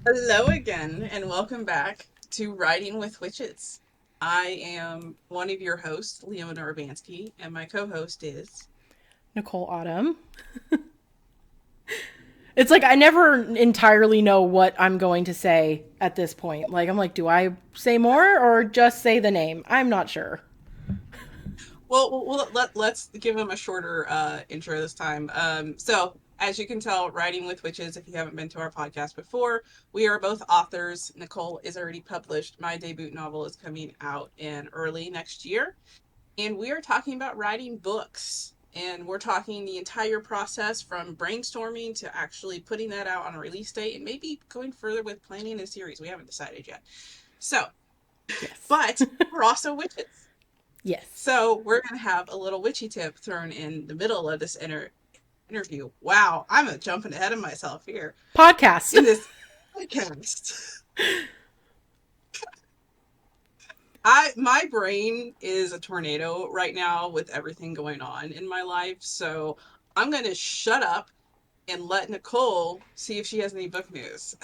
Hello again, and welcome back to Writing with Witches. I am one of your hosts, Leona Urbansky, and my co-host is. Nicole Autumn. It's like I never entirely know what I'm going to say at this point. Like I'm like, do I say more or just say the name? I'm not sure. Let's give him a shorter intro this time. So, as you can tell, Writing with Witches, if you haven't been to our podcast before, we are both authors. Nicole is already published. My debut novel is coming out in early next year. And we are talking about writing books. And we're talking the entire process from brainstorming to actually putting that out on a release date and maybe going further with planning a series. We haven't decided yet. So, Yes. but we're also witches. Yes. So we're going to have a little witchy tip thrown in the middle of this interview. Wow, I'm jumping ahead of myself here. Podcast. In this podcast, my brain is a tornado right now with everything going on in my life. So I'm gonna shut up and let Nicole see if she has any book news.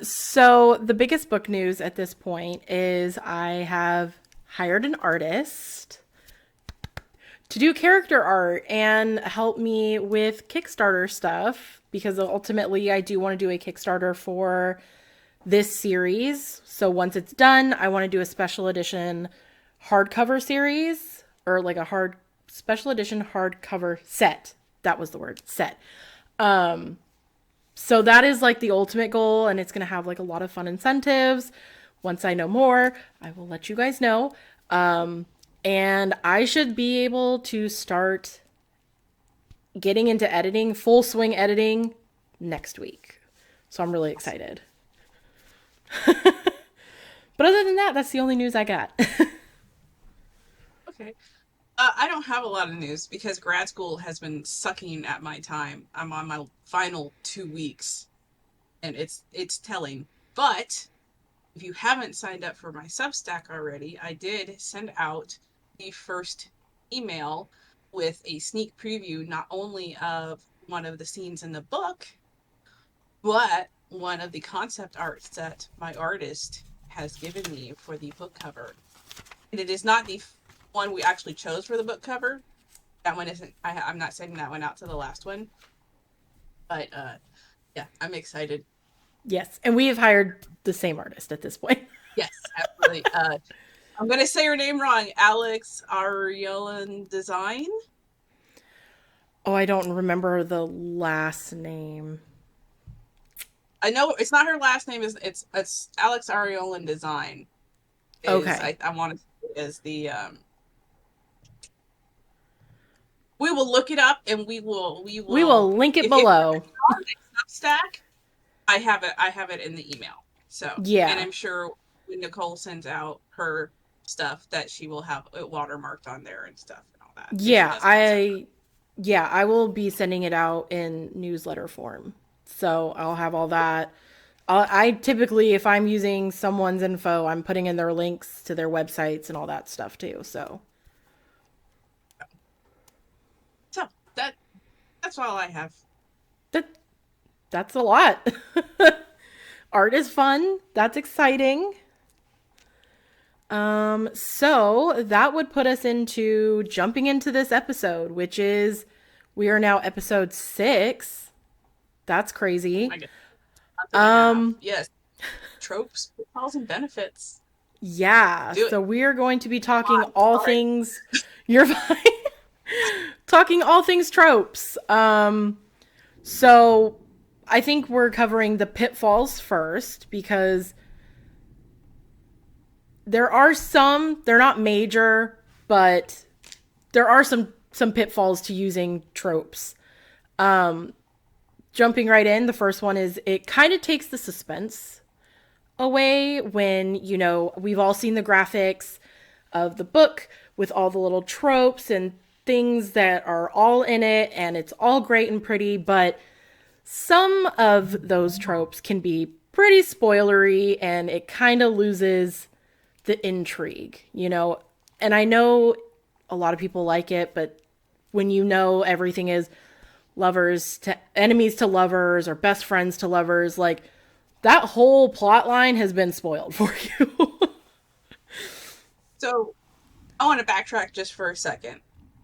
So the biggest book news at this point is I have hired an artist to do character art and help me with Kickstarter stuff because ultimately I do want to do a Kickstarter for this series. So once it's done, I want to do a special edition hardcover series or like a hard special edition hardcover set. That was the word, set. So that is like the ultimate goal and it's going to have like a lot of fun incentives. Once I know more, I will let you guys know. And I should be able to start getting into editing, full swing editing next week. So I'm really excited. But other than that, that's the only news I got. Okay. I don't have a lot of news because grad school has been sucking at my time. I'm on my final 2 weeks, and it's telling. But if you haven't signed up for my Substack already, I did send out the first email with a sneak preview, not only of one of the scenes in the book, but one of the concept arts that my artist has given me for the book cover. And it is not the one we actually chose for the book cover. That one isn't. I'm not sending that one out to the last one, but yeah, I'm excited. Yes. And we have hired the same artist at this point. Yes, absolutely. I'm gonna say her name wrong. Alex Ariolan Design. Oh, I don't remember the last name. I know it's not her last name. It's Alex Ariolan Design. Is Okay. I want to say is the We will look it up and we We will will link it if you're below. on my Substack, I have it in the email. So, and Yeah. I'm sure when Nicole sends out her stuff that she will have it watermarked on there and stuff and all that if she Yeah, doesn't. So, I yeah, I will be sending it out in newsletter form. So I'll have all that. I typically, if I'm using someone's info, I'm putting in their links to their websites and all that stuff too. So so that that's all I have. that that's a lot. Art is fun. That's exciting. So that would put us into jumping into this episode, which is we are now episode 6. That's crazy. I guess month and a half. Um, Yes, tropes, pitfalls, and benefits. yeah. Do it. So we are going to be Come talking on, all sorry. things. You're fine. Talking all things tropes. So I think we're covering the pitfalls first because there are some. They're not major, but there are some pitfalls to using tropes. Jumping right in, the first one is it kind of takes the suspense away when, we've all seen the graphics of the book with all the little tropes and things that are all in it and it's all great and pretty, but some of those tropes can be pretty spoilery and it kind of loses the intrigue. And I know a lot of people like it, but when everything is lovers to enemies to lovers or best friends to lovers, like that whole plot line has been spoiled for you. So I want to backtrack just for a second.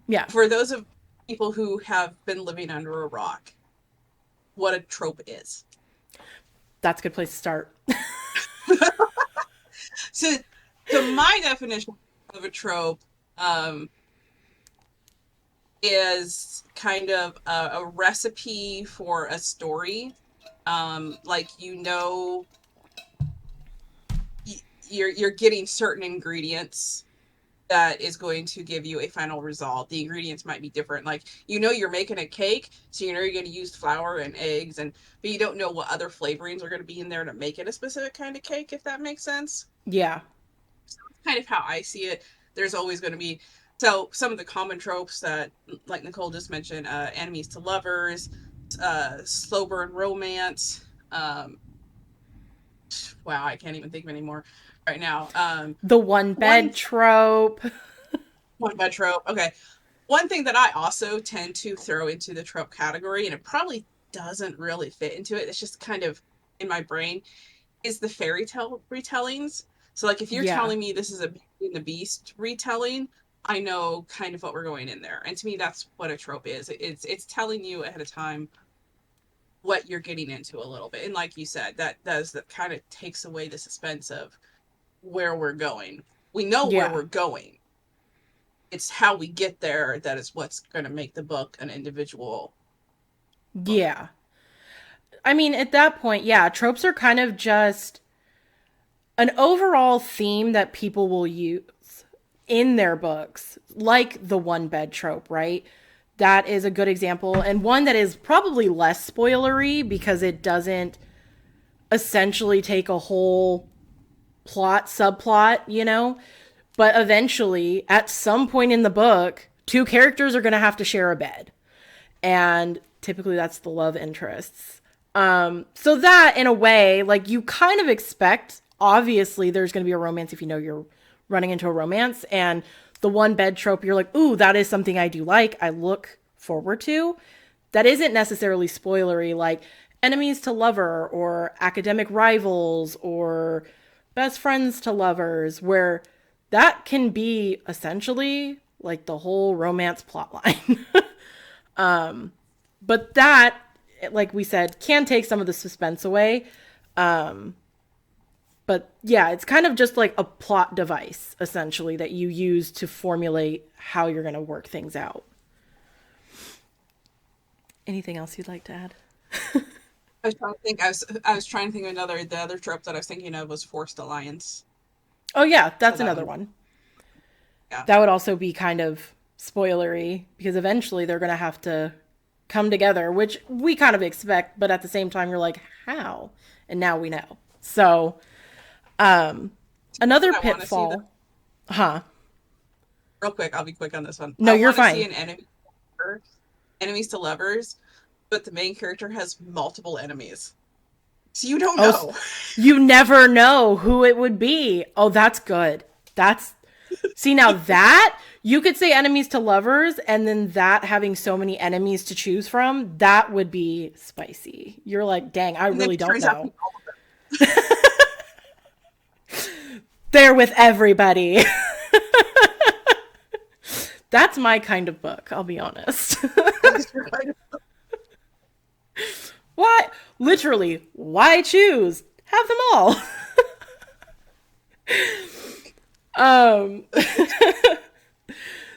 Yeah, For those of people who have been living under a rock, what a trope is. that's a good place to start. So, so my definition of a trope um, is kind of a recipe for a story. Like you're getting certain ingredients that is going to give you a final result. The ingredients might be different. Like you're making a cake, so you're going to use flour and eggs, but you don't know what other flavorings are going to be in there to make it a specific kind of cake. If that makes sense. Yeah. So that's kind of how I see it. There's always going to be some of the common tropes that, like Nicole just mentioned, enemies to lovers, slow burn romance. Wow, I can't even think of any more right now. The one One bed trope. one bed trope. Okay, one thing that I also tend to throw into the trope category, and it probably doesn't really fit into it. It's just kind of in my brain, is the fairy tale retellings. So, like, if you're Yeah. telling me this is a Beauty and the Beast retelling, I know kind of what we're going in there. And to me, that's what a trope is. It's telling you ahead of time what you're getting into a little bit. And like you said, that kind of takes away the suspense of where we're going. We know where Yeah. we're going. It's how we get there that is what's going to make the book an individual book. Yeah. I mean, at that point, yeah, tropes are kind of just an overall theme that people will use in their books, like the one bed trope, right? That is a good example, and one that is probably less spoilery because it doesn't essentially take a whole subplot, you know? But eventually, at some point in the book, two characters are going to have to share a bed. And typically that's the love interests. So that, in a way, like you kind of expect, obviously, there's going to be a romance if you know you're running into a romance. And the one bed trope, you're like, ooh, that is something I do like. I look forward to. That isn't necessarily spoilery, like enemies to lover or academic rivals or best friends to lovers, where that can be essentially like the whole romance plotline. But that, like we said, can take some of the suspense away. But yeah, it's kind of just like a plot device, essentially, that you use to formulate how you're going to work things out. Anything else you'd like to add? I was trying to think. I was trying to think of another. The other trope that I was thinking of was forced alliance. Oh, yeah, So that's that another one, one. yeah. That would also be kind of spoilery because eventually they're going to have to come together, which we kind of expect, but at the same time, you're like, how? And now we know. So, another I want to see the pitfall. Huh? real quick. I'll be quick on this one. No, I you're want to see fine. an enemies to lovers, but the main character has multiple enemies, so you don't Oh, know. you never know who it would be. Oh, that's good. That's See, now that you could say enemies to lovers and then that having so many enemies to choose from, that would be spicy. You're like, dang, I And then really it don't turns out know. all of them. They're with everybody. That's my kind of book, I'll be honest. Why? Literally, why choose? Have them all. um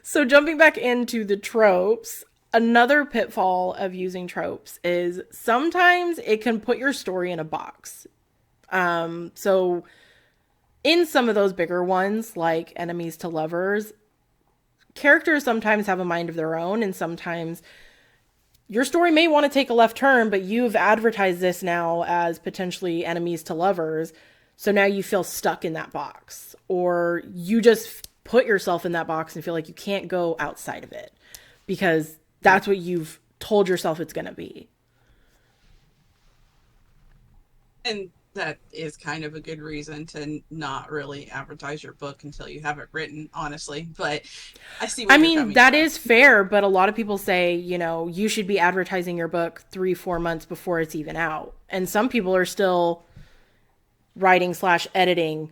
So jumping back into the tropes, another pitfall of using tropes is sometimes it can put your story in a box. So in some of those bigger ones, like enemies to lovers, characters sometimes have a mind of their own, and sometimes your story may want to take a left turn, but you've advertised this now as potentially enemies to lovers. So now you feel stuck in that box, or you just put yourself in that box and feel like you can't go outside of it because that's what you've told yourself it's going to be. And that is kind of a good reason to not really advertise your book until you have it written, honestly. But I see I where you're mean, coming that from. is fair, but a lot of people say, you should be advertising your book 3-4 months before it's even out. And some people are still writing/editing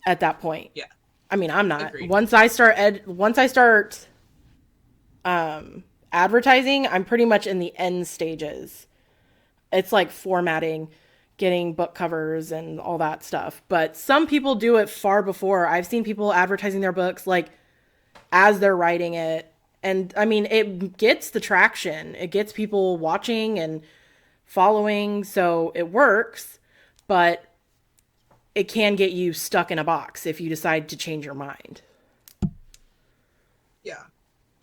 at that point. Yeah, I mean, I'm not. agreed. Once I start advertising, I'm pretty much in the end stages. It's like formatting, getting book covers and all that stuff. But some people do it far before. I've seen people advertising their books like as they're writing it. And I mean, it gets the traction. It gets people watching and following, so it works, but it can get you stuck in a box if you decide to change your mind. Yeah.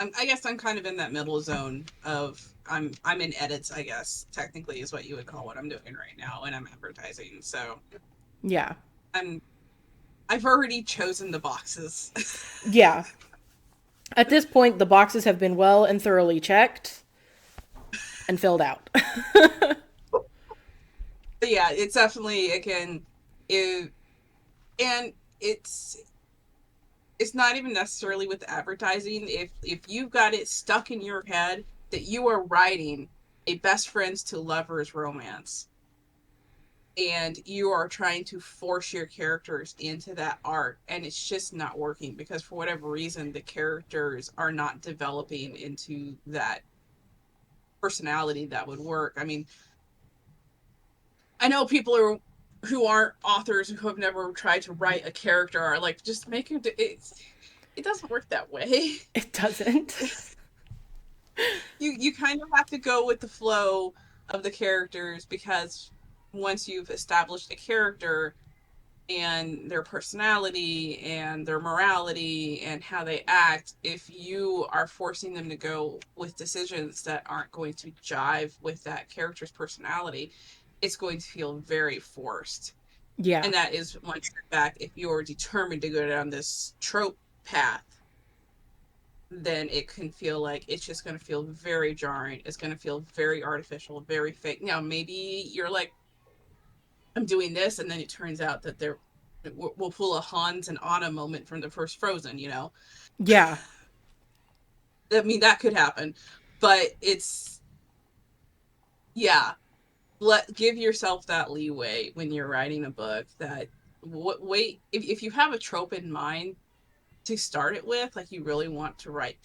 I guess I'm kind of in that middle zone of I'm in edits, I guess, technically is what you would call what I'm doing right now, and I'm advertising. So Yeah. I'm I've already chosen the boxes. Yeah. At this point, the boxes have been well and thoroughly checked and filled out. But yeah, it's definitely again it and it's not even necessarily with advertising. If you've got it stuck in your head that you are writing a best friends to lovers romance and you are trying to force your characters into that arc and it's just not working because for whatever reason the characters are not developing into that personality that would work. I mean, I know people are who aren't authors who have never tried to write a character are like just make it doesn't work that way. It doesn't. You kind of have to go with the flow of the characters because once you've established a character and their personality and their morality and how they act, if you are forcing them to go with decisions that aren't going to jive with that character's personality, it's going to feel very forced. Yeah. And that is one step back. If you're determined to go down this trope path, then it can feel like it's just going to feel very jarring. It's going to feel very artificial, very fake. Now, maybe you're like, I'm doing this, and then it turns out that we'll pull a Hans and Anna moment from the first Frozen. Yeah. I mean that could happen, but it's yeah. Give yourself that leeway when you're writing a book. That wait if you have a trope in mind to start it with, like you really want to write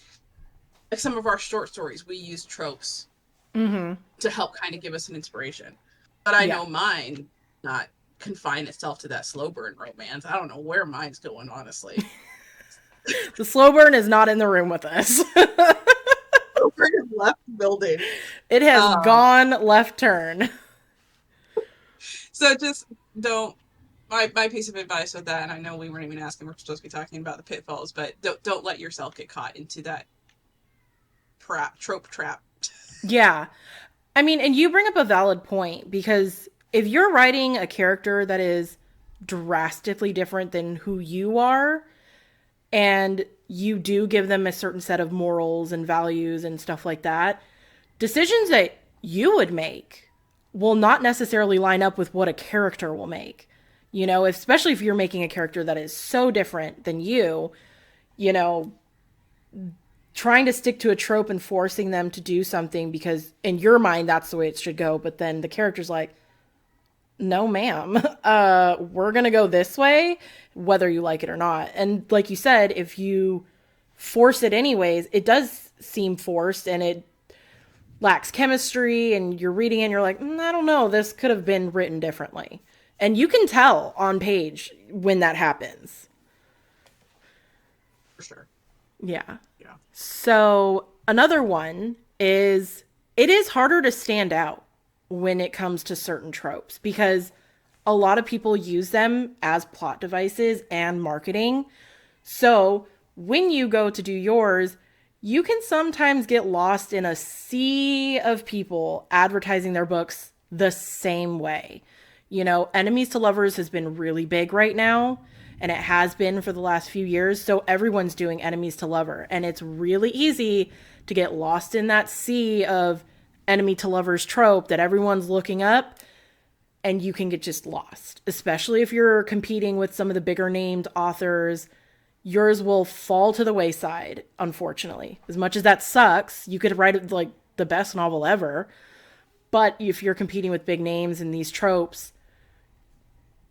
like some of our short stories, we use tropes Mm-hmm. to help kind of give us an inspiration. But I Yeah. know mine not confine itself to that slow burn romance. I don't know where mine's going, honestly. The slow burn is not in the room with us. Slow burn is left building. It has Um, gone left turn. so just don't. My piece of advice with that, and I know we weren't even asking, we're supposed to be talking about the pitfalls, but don't let yourself get caught into that trope trap. Yeah. I mean, and you bring up a valid point because if you're writing a character that is drastically different than who you are, and you do give them a certain set of morals and values and stuff like that, decisions that you would make will not necessarily line up with what a character will make. Especially if you're making a character that is so different than you know, trying to stick to a trope and forcing them to do something because in your mind that's the way it should go, but then the character's like, no ma'am, we're gonna go this way whether you like it or not. And like you said, if you force it anyways, it does seem forced and it lacks chemistry and you're reading it and you're like, I don't know, this could have been written differently. And you can tell on page when that happens. For sure. Yeah. Yeah. So another one is it is harder to stand out when it comes to certain tropes because a lot of people use them as plot devices and marketing. So when you go to do yours, you can sometimes get lost in a sea of people advertising their books the same way. Enemies to lovers has been really big right now, and it has been for the last few years. So everyone's doing enemies to lover, and it's really easy to get lost in that sea of enemy to lovers trope that everyone's looking up. and you can get just lost, especially if you're competing with some of the bigger named authors. Yours will fall to the wayside, unfortunately. As much as that sucks, you could write like the best novel ever, but if you're competing with big names in these tropes,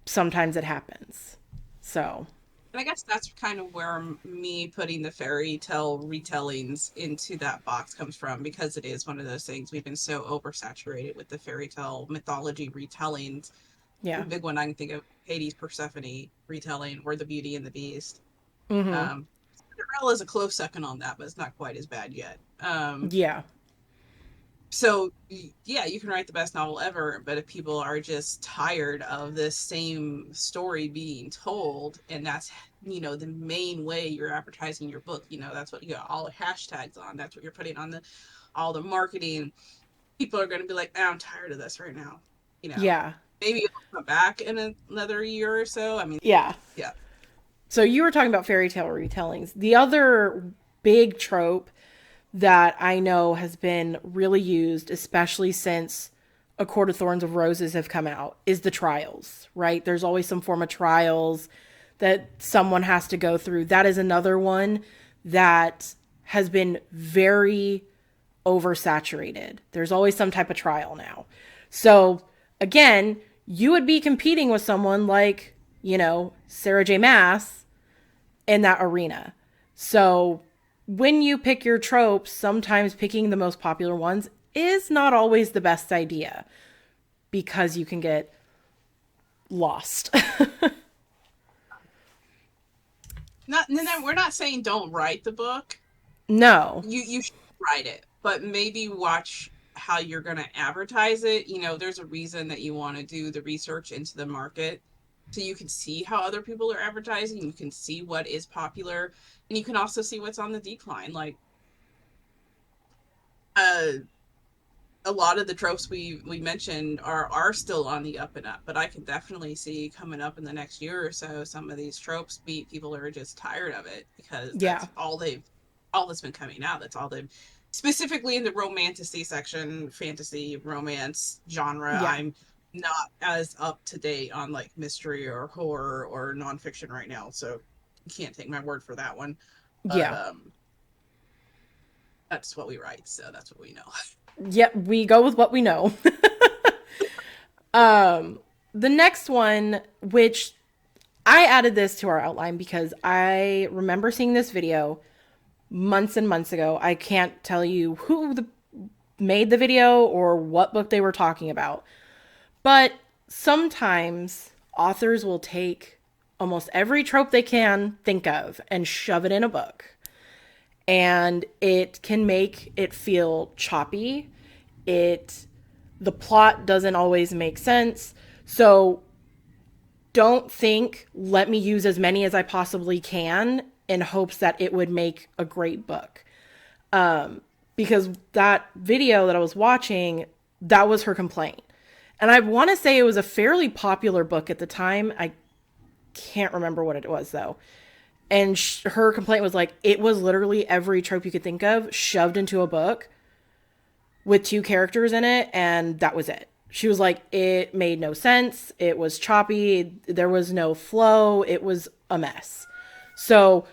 sometimes it happens. So, And I guess that's kind of where me putting the fairy tale retellings into that box comes from, because it is one of those things we've been so oversaturated with the fairy tale mythology retellings. The yeah. big one I can think of, Hades Persephone retelling, or the Beauty and the Beast. Mhm. Cinderella is a close second on that, but it's not quite as bad yet. Yeah. So yeah, you can write the best novel ever, but if people are just tired of this same story being told, and that's, the main way you're advertising your book, that's what you got all the hashtags on, that's what you're putting on the all the marketing, people are going to be like, oh, I'm tired of this right now. you know Yeah. Maybe it'll come back in another year or so. I mean, Yeah. yeah. So you were talking about fairy tale retellings. The other big trope that I know has been really used, especially since A Court of Thorns of Roses have come out, is the trials, right? There's always some form of trials that someone has to go through. That is another one that has been very oversaturated. There's always some type of trial now. So, again, you would be competing with someone like, Sarah J. Maas in that arena. So when you pick your tropes, sometimes picking the most popular ones is not always the best idea because you can get lost. Not then we're not saying don't write the book. No. You should write it, but maybe watch how you're going to advertise it. There's a reason that you want to do the research into the market, so you can see how other people are advertising, you can see what is popular, and you can also see what's on the decline. Like, uh a lot of the tropes we mentioned are still on the up and up, but I can definitely see coming up in the next year or so, some of these tropes beat people are just tired of it, because Yeah. all that's been coming out. That's all they've, specifically in the romantasy section, fantasy romance genre. Yeah. I'm not as up to date on like mystery or horror or nonfiction right now, so you can't take my word for that one. But Yeah. that's what we write, so that's what we know. Yeah. We go with what we know. The next one, which I added this to our outline because I remember seeing this video months and months ago. I can't tell you made the video or what book they were talking about. But sometimes authors will take almost every trope they can think of and shove it in a book. And it can make it feel choppy. The plot doesn't always make sense. So don't think, let me use as many as I possibly can in hopes that it would make a great book. Because that video that I was watching, that was her complaint. And I want to say it was a fairly popular book at the time. I can't remember what it was though. And her complaint was like, it was literally every trope you could think of shoved into a book with two characters in it, and that was it. She was like, it made no sense. It was choppy. There was no flow. It was a mess. So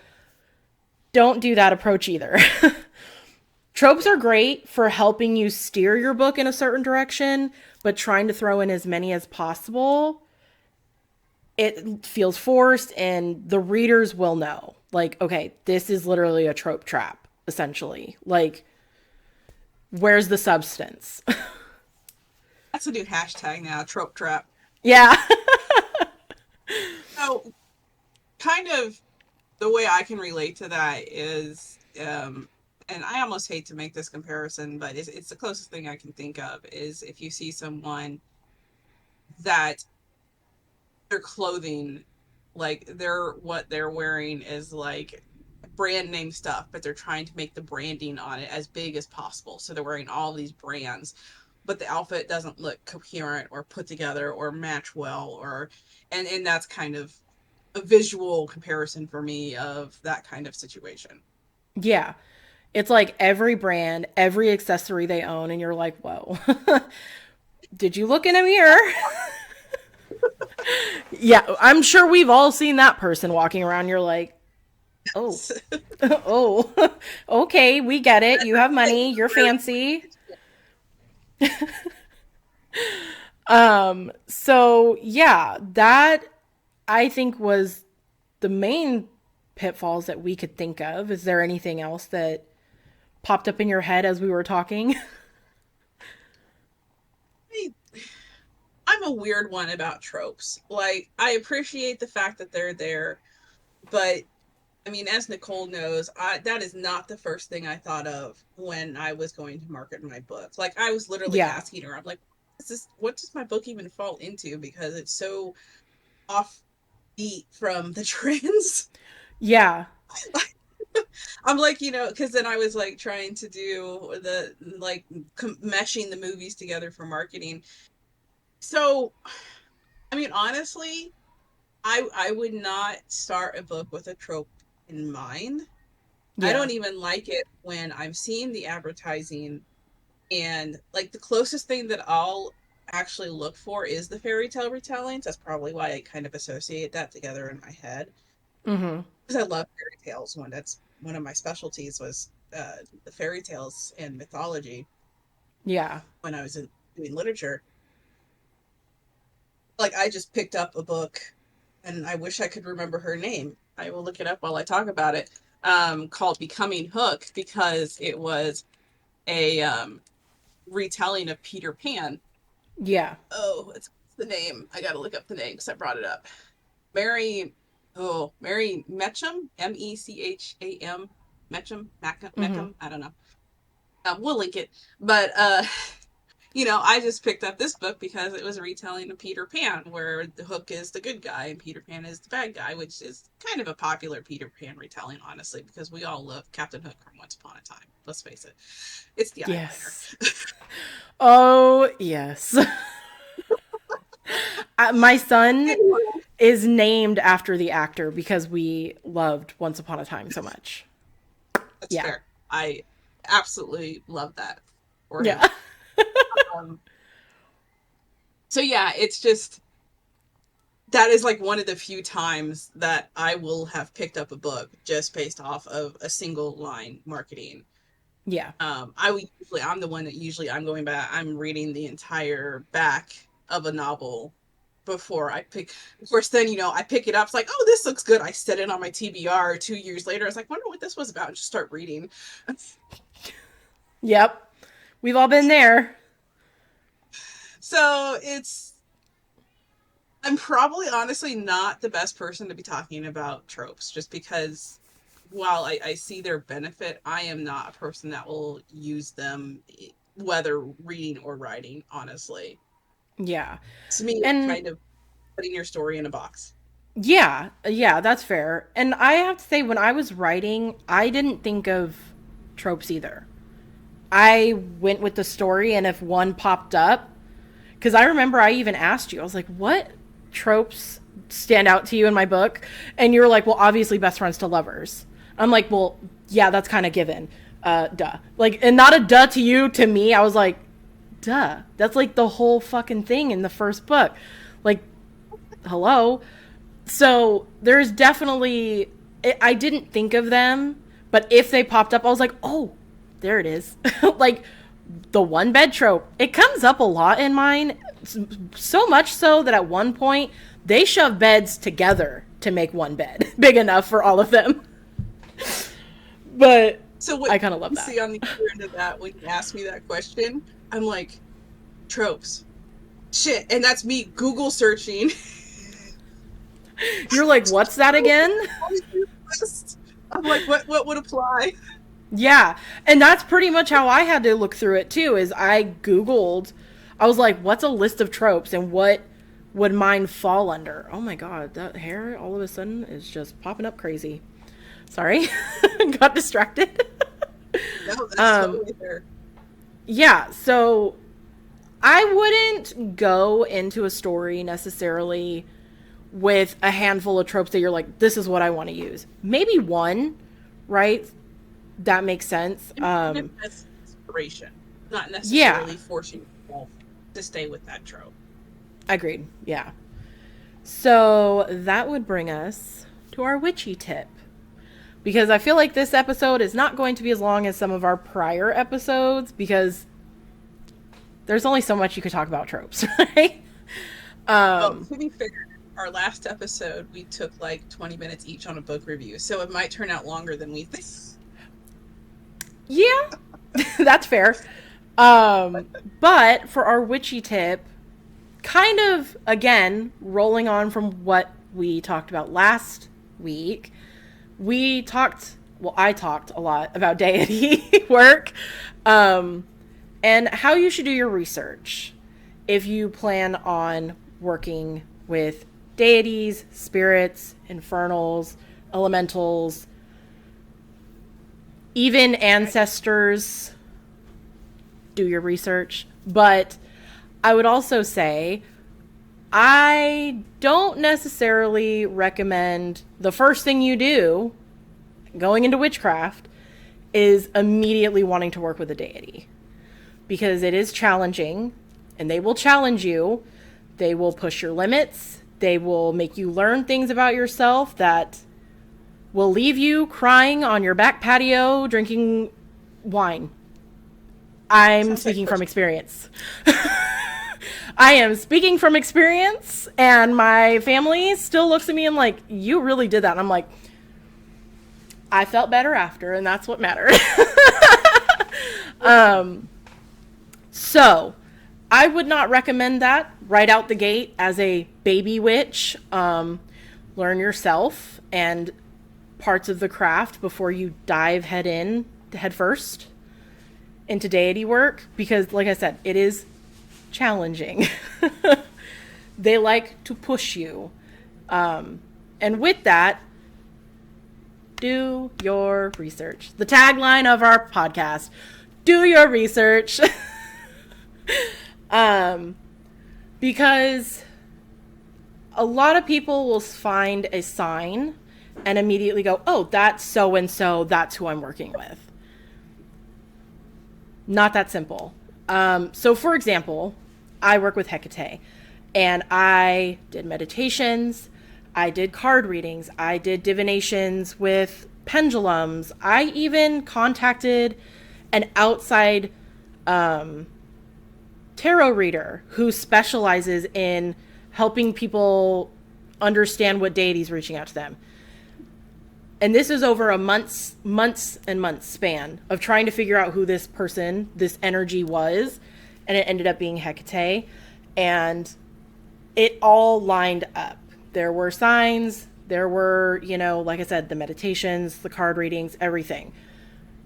don't do that approach either. Tropes are great for helping you steer your book in a certain direction, but trying to throw in as many as possible, it feels forced, and the readers will know. Like, okay, this is literally a trope trap, essentially. Like, where's the substance? That's a new hashtag now, trope trap. Yeah. So, kind of the way I can relate to that is, and I almost hate to make this comparison, but it's the closest thing I can think of, is if you see someone that their clothing, like what they're wearing is like brand name stuff, but they're trying to make the branding on it as big as possible. So they're wearing all these brands, but the outfit doesn't look coherent or put together or match well, or and that's kind of a visual comparison for me of that kind of situation. Yeah. It's like every brand, every accessory they own, and you're like, whoa. Did you look in a mirror? Yeah, I'm sure we've all seen that person walking around. You're like, oh, oh, okay, we get it. You have money. You're fancy. So yeah, that I think was the main pitfalls that we could think of. Is there anything else that popped up in your head as we were talking? I'm a weird one about tropes. Like, I appreciate the fact that they're there, but I mean, as Nicole knows, that is not the first thing I thought of when I was going to market my book. Like, I was literally Yeah. asking her, I'm like, what does my book even fall into? Because it's so offbeat from the trends. Yeah. I'm like, because then I was like trying to do the like meshing the movies together for marketing. So, I mean, honestly, I would not start a book with a trope in mind. I Yeah. don't even like it when I'm seeing the advertising, and like the closest thing that I'll actually look for is the fairy tale retellings. That's probably why I kind of associate that together in my head, Mm-hmm. because I love fairy tales. That's one of my specialties was the fairy tales and mythology Yeah. when I was doing literature. Like, I just picked up a book, and I wish I could remember her name. I will look it up while I talk about it. Called Becoming Hook, because it was a retelling of Peter Pan. Yeah. Oh, what's the name? I gotta look up the name because I brought it up. Mary, Mary Mecham, Mecham, Mm-hmm. Mecham. I don't know. We'll link it. But I just picked up this book because it was a retelling of Peter Pan, where the Hook is the good guy and Peter Pan is the bad guy, which is kind of a popular Peter Pan retelling, honestly, because we all love Captain Hook from Once Upon a Time. Let's face it, it's the Yes. eyeliner. Oh, yes. My son Anyway, is named after the actor because we loved Once Upon a Time so much. that's Yeah. fair. I absolutely love that for him. Yeah. Um, so yeah, it's just that is like one of the few times that I will have picked up a book just based off of a single line marketing. Yeah. I'm the one that usually I'm going back, I'm reading the entire back of a novel before I pick. Of course, then I pick it up. It's like, oh, this looks good. I set it on my TBR 2 years later. I was like, wonder what this was about, and just start reading. Yep. We've all been there. So I'm probably honestly not the best person to be talking about tropes, just because while I see their benefit, I am not a person that will use them, whether reading or writing, honestly. Yeah. To me, it's And kind of putting your story in a box. yeah, yeah, that's fair. And I have to say, when I was writing, I didn't think of tropes either. I went with the story, and if one popped up, because I remember I even asked you, I was like, what tropes stand out to you in my book? And you were like, well, obviously, best friends to lovers. I'm like, well, yeah, that's kind of given. Duh. Like, and not a duh to you, to me. I was like, duh. That's like the whole fucking thing in the first book. Like, hello. So there's definitely, I didn't think of them, but if they popped up, I was like, oh, there it is. Like the one bed trope. It comes up a lot in mine, so much so that at one point they shove beds together to make one bed big enough for all of them. But So what I kind of love you that. see on the other end of that when you ask me that question, I'm like, tropes. Shit. And that's me Google searching. You're like, what's that again? I'm like, what would apply? Yeah. And that's pretty much how I had to look through it too, is I Googled, I was like, what's a list of tropes and what would mine fall under? Oh my god, that hair all of a sudden is just popping up crazy. Sorry. Got distracted. No, that's um totally fair. yeah, so I wouldn't go into a story necessarily with a handful of tropes that you're like, this is what I want to use. Maybe one, right? That makes sense. And if that's inspiration, not Yeah, necessarily forcing yourself to stay with that trope. agreed. Yeah. So that would bring us to our witchy tip. Because I feel like this episode is not going to be as long as some of our prior episodes because there's only so much you could talk about tropes, right? Well, to be fair, our last episode, we took like 20 minutes each on a book review, so it might turn out longer than we think. Yeah, that's fair. But for our witchy tip, kind of, again, rolling on from what we talked about last week, I talked a lot about deity work, and how you should do your research if you plan on working with deities, spirits, infernals, elementals, even ancestors. Do your research. But I would also say I don't necessarily recommend the first thing you do going into witchcraft is immediately wanting to work with a deity, because it is challenging and they will challenge you. They will push your limits. They will make you learn things about yourself that will leave you crying on your back patio drinking wine. I'm speaking from experience. I am speaking from experience, and my family still looks at me and like, you really did that. And I'm like, I felt better after, and that's what mattered. So I would not recommend that right out the gate as a baby witch. Learn yourself and parts of the craft before you dive head first into deity work, because like I said, it is challenging. They like to push you. And with that, do your research. The tagline of our podcast, do your research. Because a lot of people will find a sign and immediately go, oh, that's so-and-so, that's who I'm working with. Not that simple. So for example, I work with Hecate, and I did meditations, I did card readings, I did divinations with pendulums. I even contacted an outside tarot reader who specializes in helping people understand what deity's reaching out to them. And this is over a months and months span of trying to figure out who this person, this energy was. And it ended up being Hecate. And it all lined up. There were signs. There were, like I said, the meditations, the card readings, everything.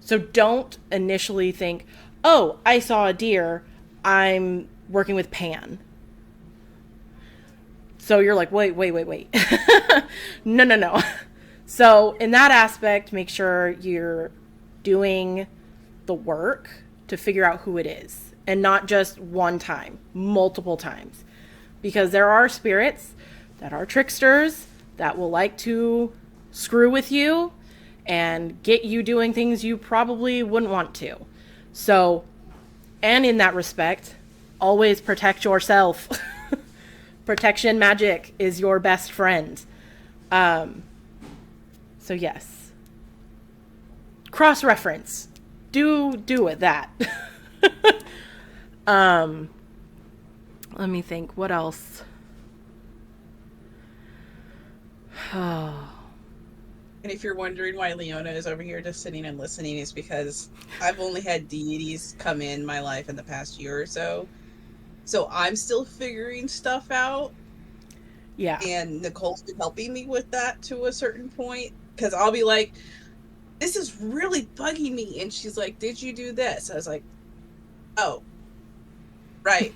So don't initially think, oh, I saw a deer, I'm working with Pan. So you're like, wait. No. So in that aspect, make sure you're doing the work to figure out who it is, and not just one time, multiple times. Because there are spirits that are tricksters that will like to screw with you and get you doing things you probably wouldn't want to. So, and in that respect, always protect yourself. Protection magic is your best friend. So yes, cross-reference. Do it that. Let me think. What else? And if you're wondering why Leona is over here just sitting and listening, it's because I've only had deities come in my life in the past year or so. So I'm still figuring stuff out. Yeah. And Nicole's been helping me with that to a certain point. Because I'll be like, this is really bugging me. And she's like, did you do this? I was like, oh, right.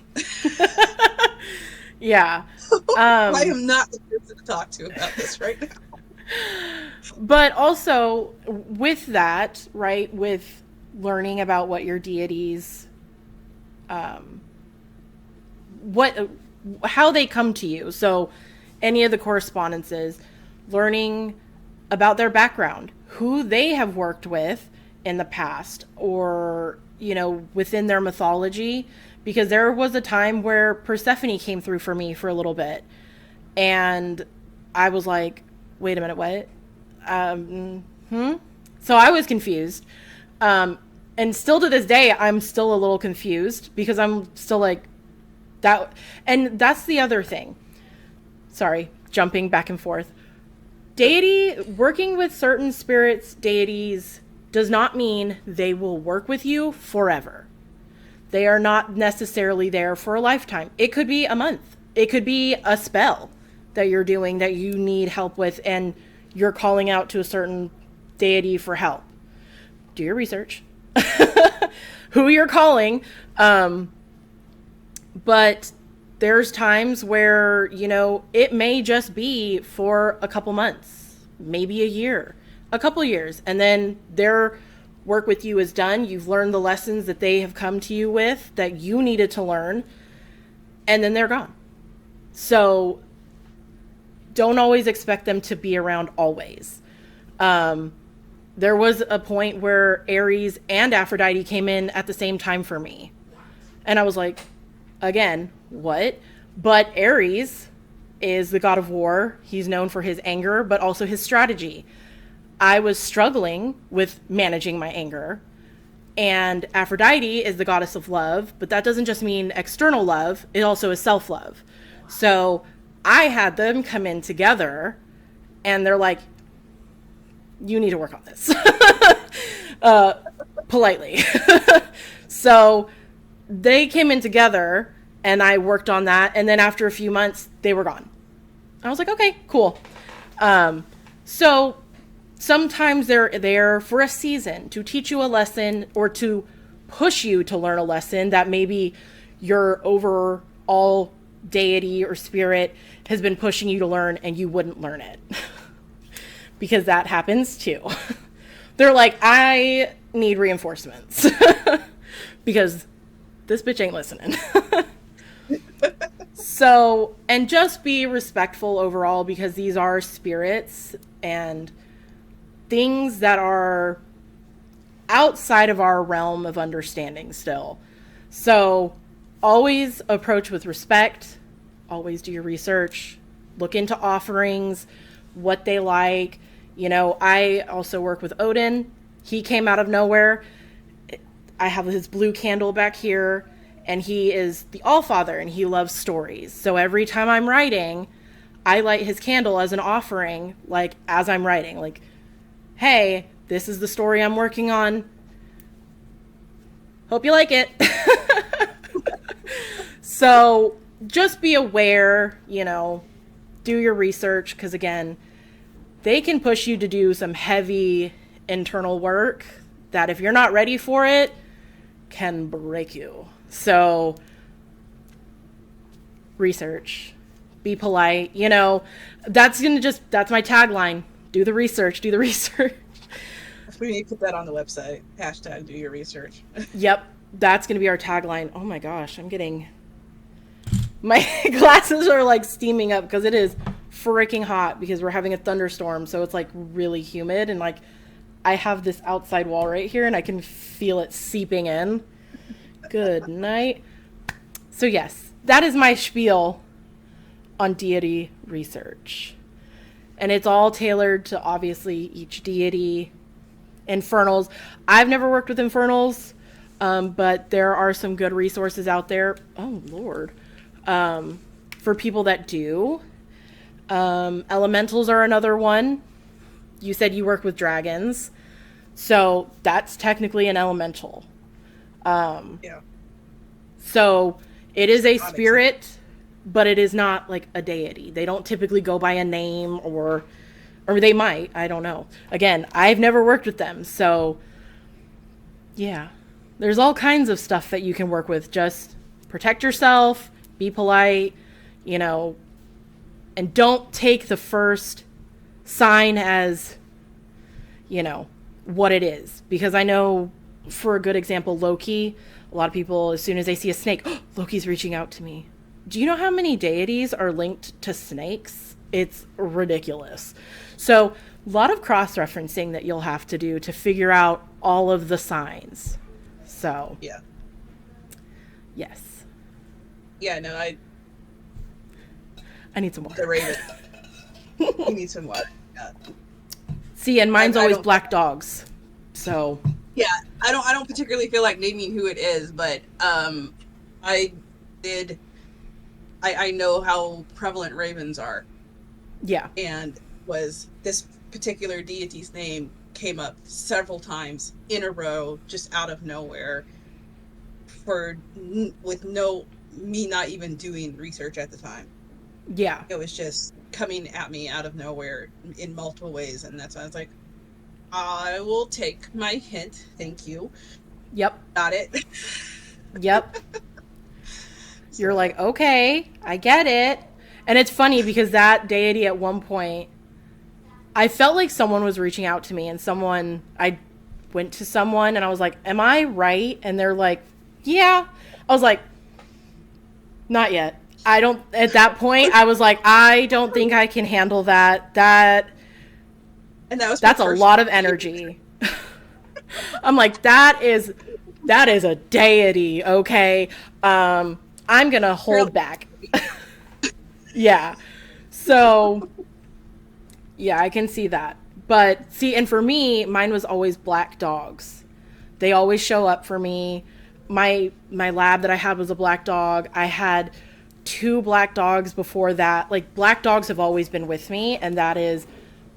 Yeah. I am not the person to talk to about this right now. But also with that, right, with learning about what your deities, how they come to you. So any of the correspondences, learning about their background, who they have worked with in the past, or, within their mythology, because there was a time where Persephone came through for me for a little bit. And I was like, wait a minute, what? So I was confused. And still to this day, I'm still a little confused because I'm still like, that. And that's the other thing. Sorry, jumping back and forth. Deity, working with certain spirits, deities, does not mean they will work with you forever. They are not necessarily there for a lifetime. It could be a month. It could be a spell that you're doing that you need help with, and you're calling out to a certain deity for help. Do your research. Who you're calling. But there's times where, it may just be for a couple months, maybe a year, a couple years, and then their work with you is done. You've learned the lessons that they have come to you with that you needed to learn, and then they're gone. So don't always expect them to be around always. There was a point where Aries and Aphrodite came in at the same time for me. And I was like, again, what? But Aries is the god of war. He's known for his anger, but also his strategy. I was struggling with managing my anger. And Aphrodite is the goddess of love, but that doesn't just mean external love. It also is self-love. So I had them come in together, and they're like, you need to work on this. Politely. So they came in together, and I worked on that. And then after a few months, they were gone. I was like, okay, cool. So sometimes they're there for a season to teach you a lesson or to push you to learn a lesson that maybe your overall deity or spirit has been pushing you to learn and you wouldn't learn it. Because that happens too. They're like, I need reinforcements. Because this bitch ain't listening. So, and just be respectful overall, because these are spirits and things that are outside of our realm of understanding still. So always approach with respect. Always do your research. Look into offerings, what they like. I also work with Odin. He came out of nowhere. I have his blue candle back here, and he is the Allfather, and he loves stories. So every time I'm writing, I light his candle as an offering, like as I'm writing, like, hey, this is the story I'm working on. Hope you like it. So just be aware, do your research, because again, they can push you to do some heavy internal work that if you're not ready for it, can break you. So research, be polite, that's my tagline. Do the research, do the research. We need to put that on the website. # do your research. Yep. That's going to be our tagline. Oh my gosh. My glasses are like steaming up because it is freaking hot because we're having a thunderstorm. So it's like really humid, and like I have this outside wall right here and I can feel it seeping in. Good night. So yes, that is my spiel on deity research. And it's all tailored to obviously each deity. Infernals. I've never worked with infernals, but there are some good resources out there. Oh, Lord. For people that do. Elementals are another one. You said you work with dragons. So that's technically an elemental. Yeah. So it is a spirit, but it is not like a deity. They don't typically go by a name, or they might. I don't know. Again, I've never worked with them. So yeah, there's all kinds of stuff that you can work with. Just protect yourself, be polite, and don't take the first sign as, what it is. Because I know, for a good example, Loki, a lot of people, as soon as they see a snake, oh, Loki's reaching out to me. Do you know how many deities are linked to snakes? It's ridiculous. So a lot of cross-referencing that you'll have to do to figure out all of the signs. So yeah. Yes. Yeah, no, I need some The water. raven. He needs some water. Yeah. See, and mine's I always don't. black dogs. So, Yeah, I don't particularly feel like naming who it is, but I did. I know how prevalent ravens are, yeah. and was this particular deity's name came up several times in a row, just out of nowhere, for with no me not even doing research at the time. Yeah. It was just coming at me out of nowhere in multiple ways, and that's why I was like, I will take my hint. Thank you. Yep. Got it. Yep. You're So like, okay, I get it. And it's funny because that deity at one point, I felt like someone was reaching out to me, and I went to someone and I was like, am I right? And they're like, yeah. I was like, not yet. I don't, at that point, I was like, I don't think I can handle that. and that was my That's a first lot of energy. I'm like, that is a deity, okay? I'm gonna hold back. Yeah. So, yeah, I can see that. But see, and for me, mine was always black dogs. They always show up for me. My lab that I had was a black dog. I had two black dogs before that. Like, black dogs have always been with me, and that is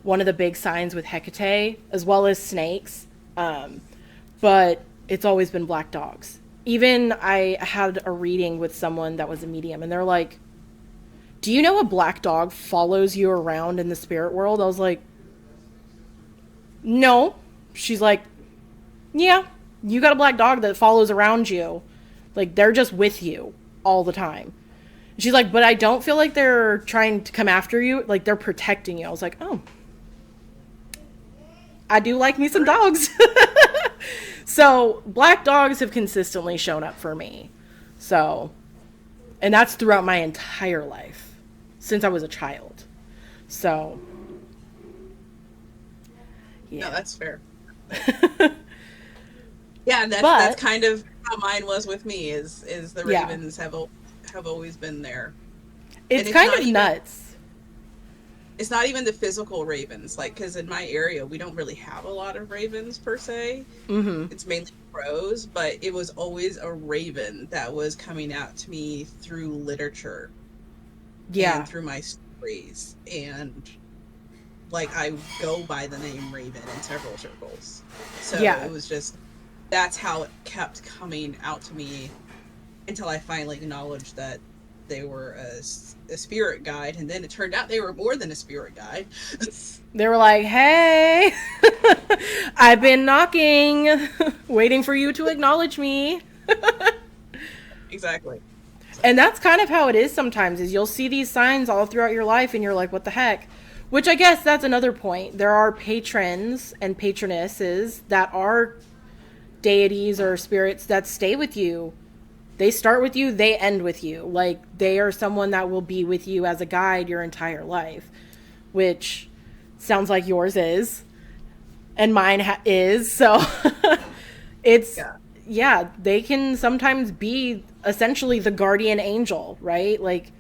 one of the big signs with Hecate, as well as snakes. But it's always been black dogs. Even I had a reading with someone that was a medium, and they're like, do you know a black dog follows you around in the spirit world? I was like, no. She's like, yeah, you got a black dog that follows around you. Like, they're just with you all the time. She's like, but I don't feel like they're trying to come after you. Like, they're protecting you. I was like, oh, I do like me some dogs. So, black dogs have consistently shown up for me. So, and that's throughout my entire life since I was a child. So, no, yeah. that's fair. Yeah, and that's But, kind of how mine was with me. Is the yeah, ravens have always been there, and it's kind of nuts. it's not even the physical ravens, like, because in my area we don't really have a lot of ravens per se. Mm-hmm. It's mainly crows, but it was always a raven that was coming out to me through literature Yeah. and through my stories, and like I go by the name Raven in several circles. So Yeah. it was just that's how it kept coming out to me until I finally acknowledged that they were a spirit guide, and then it turned out they were more than a spirit guide. They were like, hey, I've been knocking, waiting for you to acknowledge me. Exactly. And that's kind of how it is sometimes, is you'll see these signs all throughout your life and you're like, what the heck? Which I guess that's another point. There are patrons and patronesses that are deities or spirits that stay with you. They start with you, they end with you. Like, they are someone that will be with you as a guide your entire life, which sounds like yours is, and mine is. So it's, Yeah. yeah, they can sometimes be essentially the guardian angel, right? Like,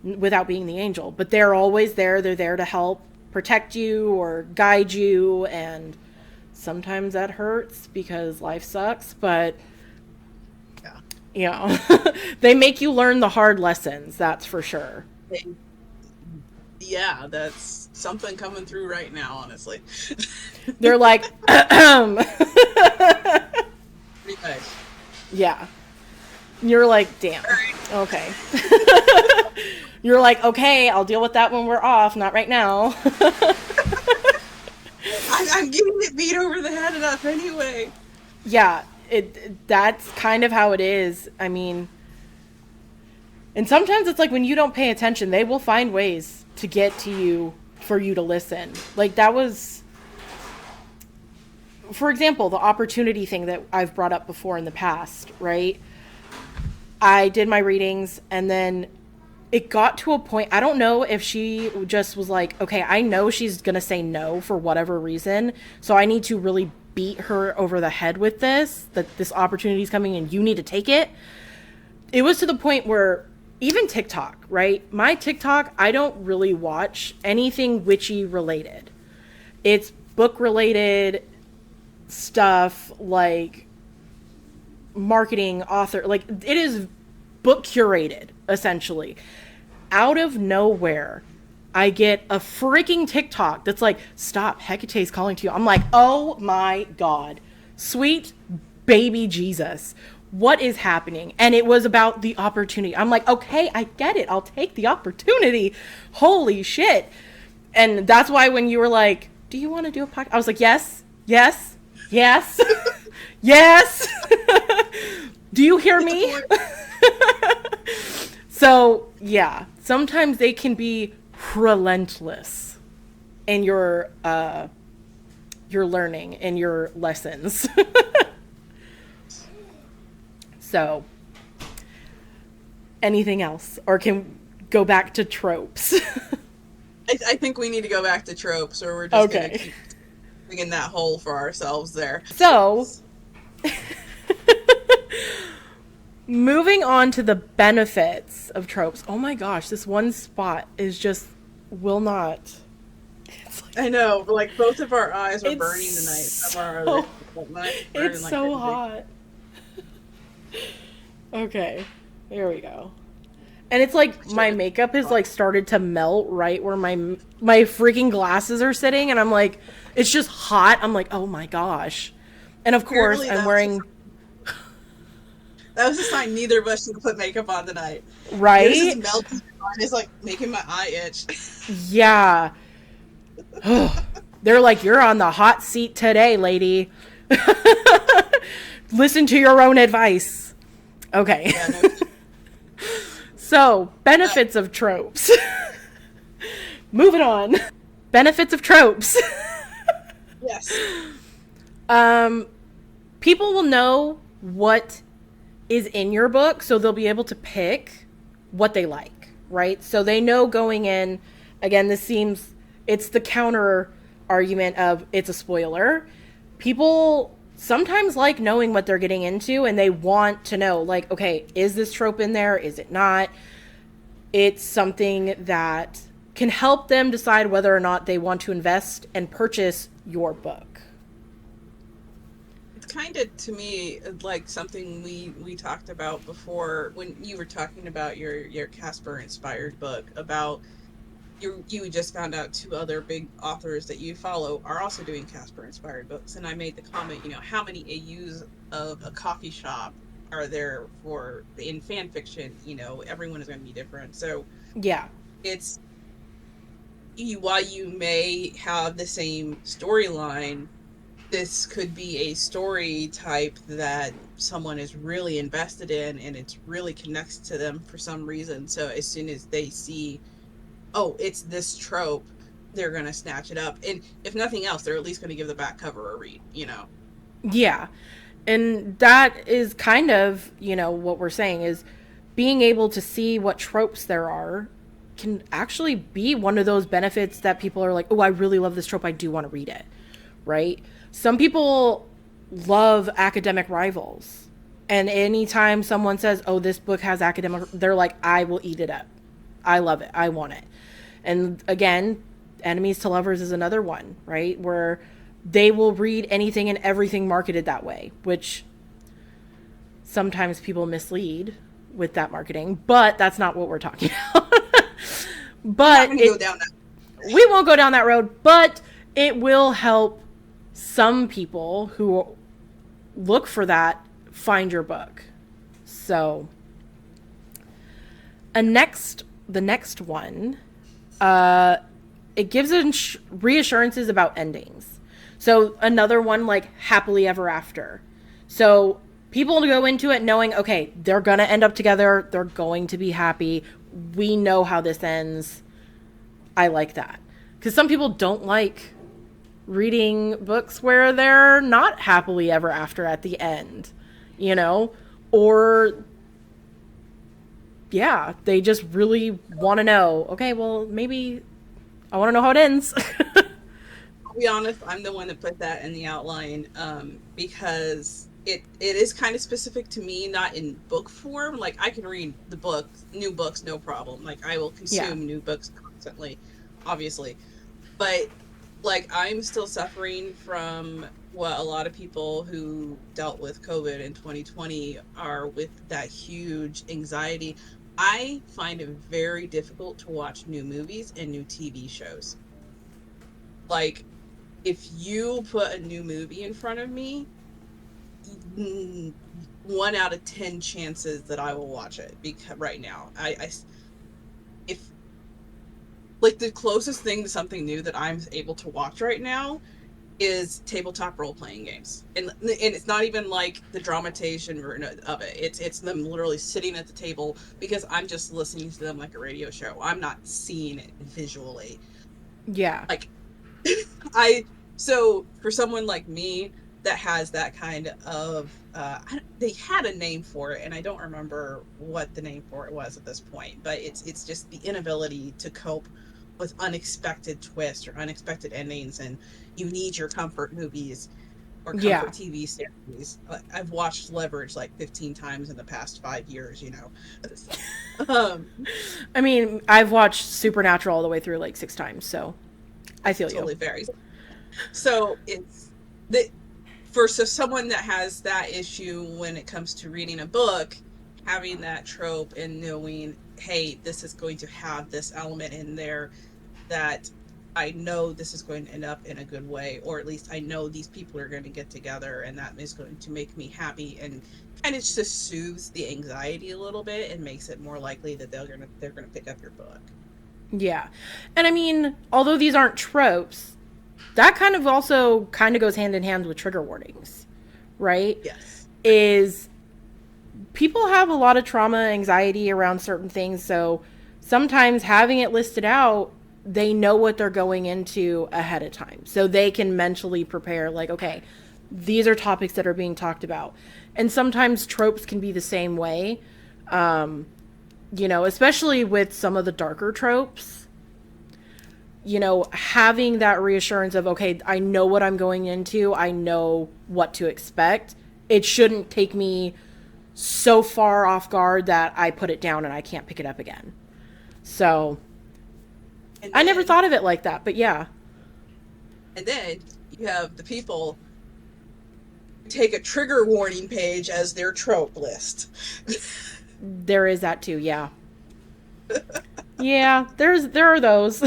without being the angel, but they're always there. They're there to help protect you or guide you. And sometimes that hurts because life sucks, but Yeah. you know, they make you learn the hard lessons. That's for sure. Yeah, that's something coming through right now, honestly. They're like, Pretty much. yeah. You're like, damn. Okay. You're like, okay, I'll deal with that when we're off. Not right now. I'm getting it beat over the head enough anyway. Yeah, that's kind of how it is. I mean, and sometimes it's like when you don't pay attention, they will find ways to get to you for you to listen. Like, that was, for example, the opportunity thing that I've brought up before in the past, right? I did my readings, and then it got to a point, I don't know if she just was like, okay, I know she's going to say no for whatever reason, so I need to really beat her over the head with this, that this opportunity is coming and you need to take it. It was to the point where even TikTok, right? My TikTok, I don't really watch anything witchy related. It's book related stuff, like marketing, author, like it is book curated essentially. Out of nowhere, I get a freaking TikTok that's like, "Stop, Hecate's calling to you." I'm like, "Oh my god. Sweet baby Jesus. What is happening?" And it was about the opportunity. I'm like, "Okay, I get it. I'll take the opportunity." Holy shit. And that's why when you were like, "Do you want to do a podcast?" I was like, "Yes. Yes. Yes." Yes. Do you hear me? So, yeah, sometimes they can be relentless in your learning and your lessons. So, anything else, or can go back to tropes? I think we need to go back to tropes, or we're just gonna Okay. keep digging that hole for ourselves there. So, moving on to the benefits of tropes. Oh my gosh, this one spot is just will not. It's like, I know, like both of our eyes were it's burning tonight. Some of our so mine burning it's like so crazy. hot. Okay, here we go. And it's like my makeup has like started to melt right where my freaking glasses are sitting, and I'm like, it's just hot. I'm like, oh my gosh. And of course, Apparently I'm wearing that was a sign neither of us should put makeup on tonight. Yours is right. melting. Mine is like making my eye itch. Yeah. They're like, you're on the hot seat today, lady. Listen to your own advice. Okay. Yeah, no. So, benefits of tropes. Moving on. Benefits of tropes. Yes. um, People will know what is in your book, so they'll be able to pick what they like, right? So they know going in, again, it's the counter argument of it's a spoiler. People sometimes like knowing what they're getting into, and they want to know, like, okay, is this trope in there? Is it not? It's something that can help them decide whether or not they want to invest and purchase your book. It's kind of to me like something we talked about before when you were talking about your Casper inspired book about you just found out two other big authors that you follow are also doing Casper inspired books, and I made the comment, how many AUs of a coffee shop are there for in fan fiction? Everyone is going to be different, so Yeah. it's while you may have the same storyline, this could be a story type that someone is really invested in and it really connects to them for some reason. So as soon as they see, oh, it's this trope, they're going to snatch it up. And if nothing else, they're at least going to give the back cover a read. Yeah. And that is kind of, what we're saying is being able to see what tropes there are can actually be one of those benefits that people are like, oh, I really love this trope. I do want to read it. Right? Some people love academic rivals. And anytime someone says, oh, this book has academic, they're like, I will eat it up. I love it. I want it. And again, enemies to lovers is another one, right? Where they will read anything and everything marketed that way, which sometimes people mislead with that marketing, but that's not what we're talking about. But Go down that. we won't go down that road, but it will help some people who look for that find your book. So the next one, it gives reassurances about endings. So another one, like happily ever after. So people go into it knowing, okay, they're gonna end up together, they're going to be happy, we know how this ends. I like that, because some people don't like reading books where they're not happily ever after at the end, or yeah, they just really want to know, okay, well, maybe I want to know how it ends. I'll be honest, I'm the one that put that in the outline, because it is kind of specific to me, not in book form. Like I can read the books, new books, no problem. Like I will Yeah. consume new books constantly, obviously. But like I'm still suffering from what a lot of people who dealt with COVID in 2020 are with that huge anxiety. I find it very difficult to watch new movies and new TV shows. Like if you put a new movie in front of me, 1 out of 10 chances that I will watch it because right now if like the closest thing to something new that I'm able to watch right now is tabletop role playing games, and it's not even like the dramatization version of it. It's them literally sitting at the table because I'm just listening to them like a radio show. I'm not seeing it visually. Yeah. Like I so for someone like me that has that kind of they had a name for it and I don't remember what the name for it was at this point, but it's just the inability to cope with unexpected twists or unexpected endings, and you need your comfort movies or Yeah. comfort TV series. I've watched Leverage like 15 times in the past 5 years, you know. um I mean, I've watched Supernatural all the way through like 6 times, so I feel you. totally varies. So it's the for so someone that has that issue when it comes to reading a book, having that trope and knowing, hey, this is going to have this element in there that I know this is going to end up in a good way, or at least I know these people are going to get together and that is going to make me happy and kind of just soothes the anxiety a little bit and makes it more likely that they're gonna pick up your book. Yeah. And I mean, although these aren't tropes, that kind of also kind of goes hand in hand with trigger warnings, right? Yes. Is people have a lot of trauma, anxiety around certain things, so sometimes having it listed out, they know what they're going into ahead of time. So they can mentally prepare like, okay, these are topics that are being talked about. And sometimes tropes can be the same way. Especially with some of the darker tropes, having that reassurance of, okay, I know what I'm going into, I know what to expect. It shouldn't take me so far off guard that I put it down and I can't pick it up again. So And I never then thought of it like that, but yeah, and then you have the people who take a trigger warning page as their trope list. there is that too. Yeah, yeah. There are those.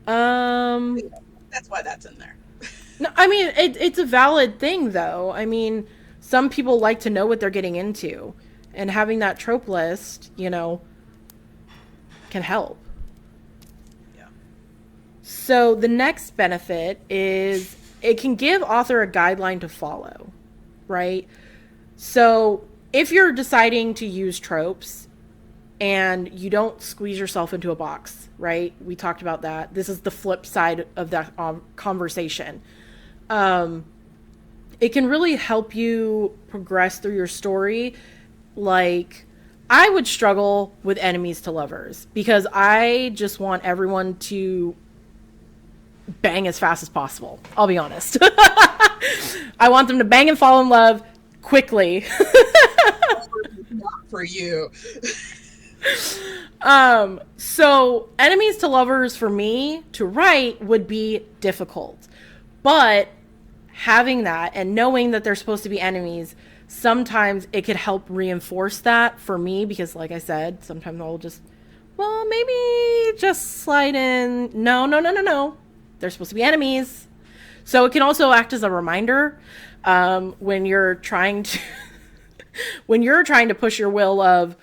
um, That's why that's in there. no, I mean it's a valid thing though. I mean, some people like to know what they're getting into, and having that trope list, can help. Yeah. So the next benefit is it can give author a guideline to follow, right? So if you're deciding to use tropes and you don't squeeze yourself into a box, right? We talked about that. This is the flip side of that conversation. Um, it can really help you progress through your story. Like, I would struggle with enemies to lovers because I just want everyone to bang as fast as possible. I'll be honest. I want them to bang and fall in love quickly. Not for you. So enemies to lovers for me to write would be difficult. But having that and knowing that they're supposed to be enemies, sometimes it could help reinforce that for me because like I said, sometimes I'll just, well, maybe just slide in. No, no, no, no, no. They're supposed to be enemies. So it can also act as a reminder when you're trying to when you're trying to push your will of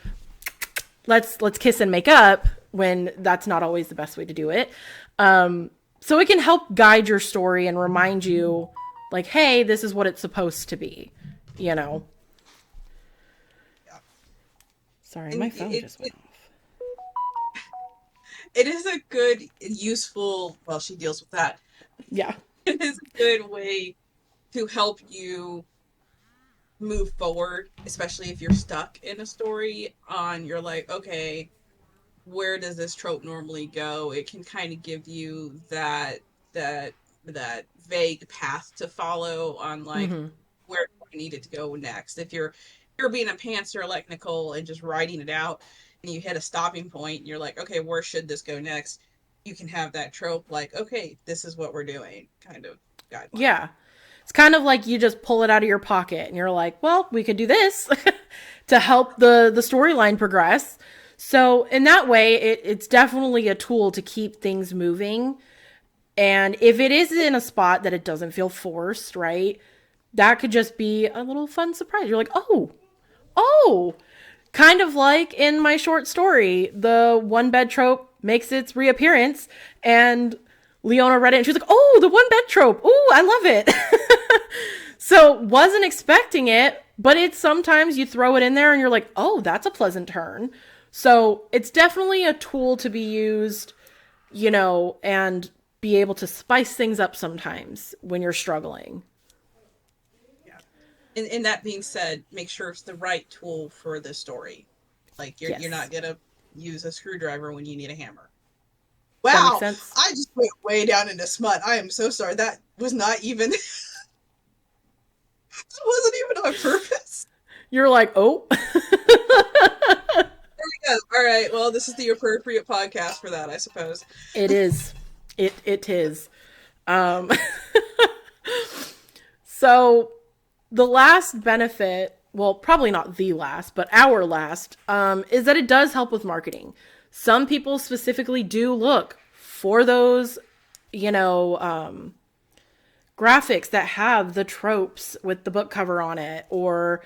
let's kiss and make up when that's not always the best way to do it. So it can help guide your story and remind you like, hey, this is what it's supposed to be, you know. Yeah. Sorry, And my phone just went off. it is a good, useful, well, she deals with that. Yeah. It is a good way to help you move forward, especially if you're stuck in a story on you're like, okay, where does this trope normally go? It can kind of give you that that vague path to follow on like Mm-hmm. where you needed to go next. If you're being a pantser like Nicole and just writing it out and you hit a stopping point and you're like, okay, where should this go next? You can have that trope like, okay, this is what we're doing kind of guideline. Yeah. It's kind of like you just pull it out of your pocket and you're like, well, we could do this to help the storyline progress. So in that way, it's definitely a tool to keep things moving. And if it is in a spot that it doesn't feel forced, right? That could just be a little fun surprise. You're like, oh, kind of like in my short story, the one bed trope makes its reappearance, and Leona read it and she was like, oh, the one bed trope. Ooh, I love it. So wasn't expecting it, but it's sometimes you throw it in there and you're like, oh, that's a pleasant turn. So it's definitely a tool to be used, and be able to spice things up sometimes when you're struggling. Yeah. And that being said, make sure it's the right tool for the story. Like you're Yes. not gonna use a screwdriver when you need a hammer. That makes Wow, sense. I just went way down into smut. I am so sorry. That was not even that wasn't even on purpose. You're like, oh. There we go. All right. Well, this is the appropriate podcast for that, I suppose. It is. It is. Um, so the last benefit, well, probably not the last, but our last, is that it does help with marketing. Some people specifically do look for those, you know, graphics that have the tropes with the book cover on it, or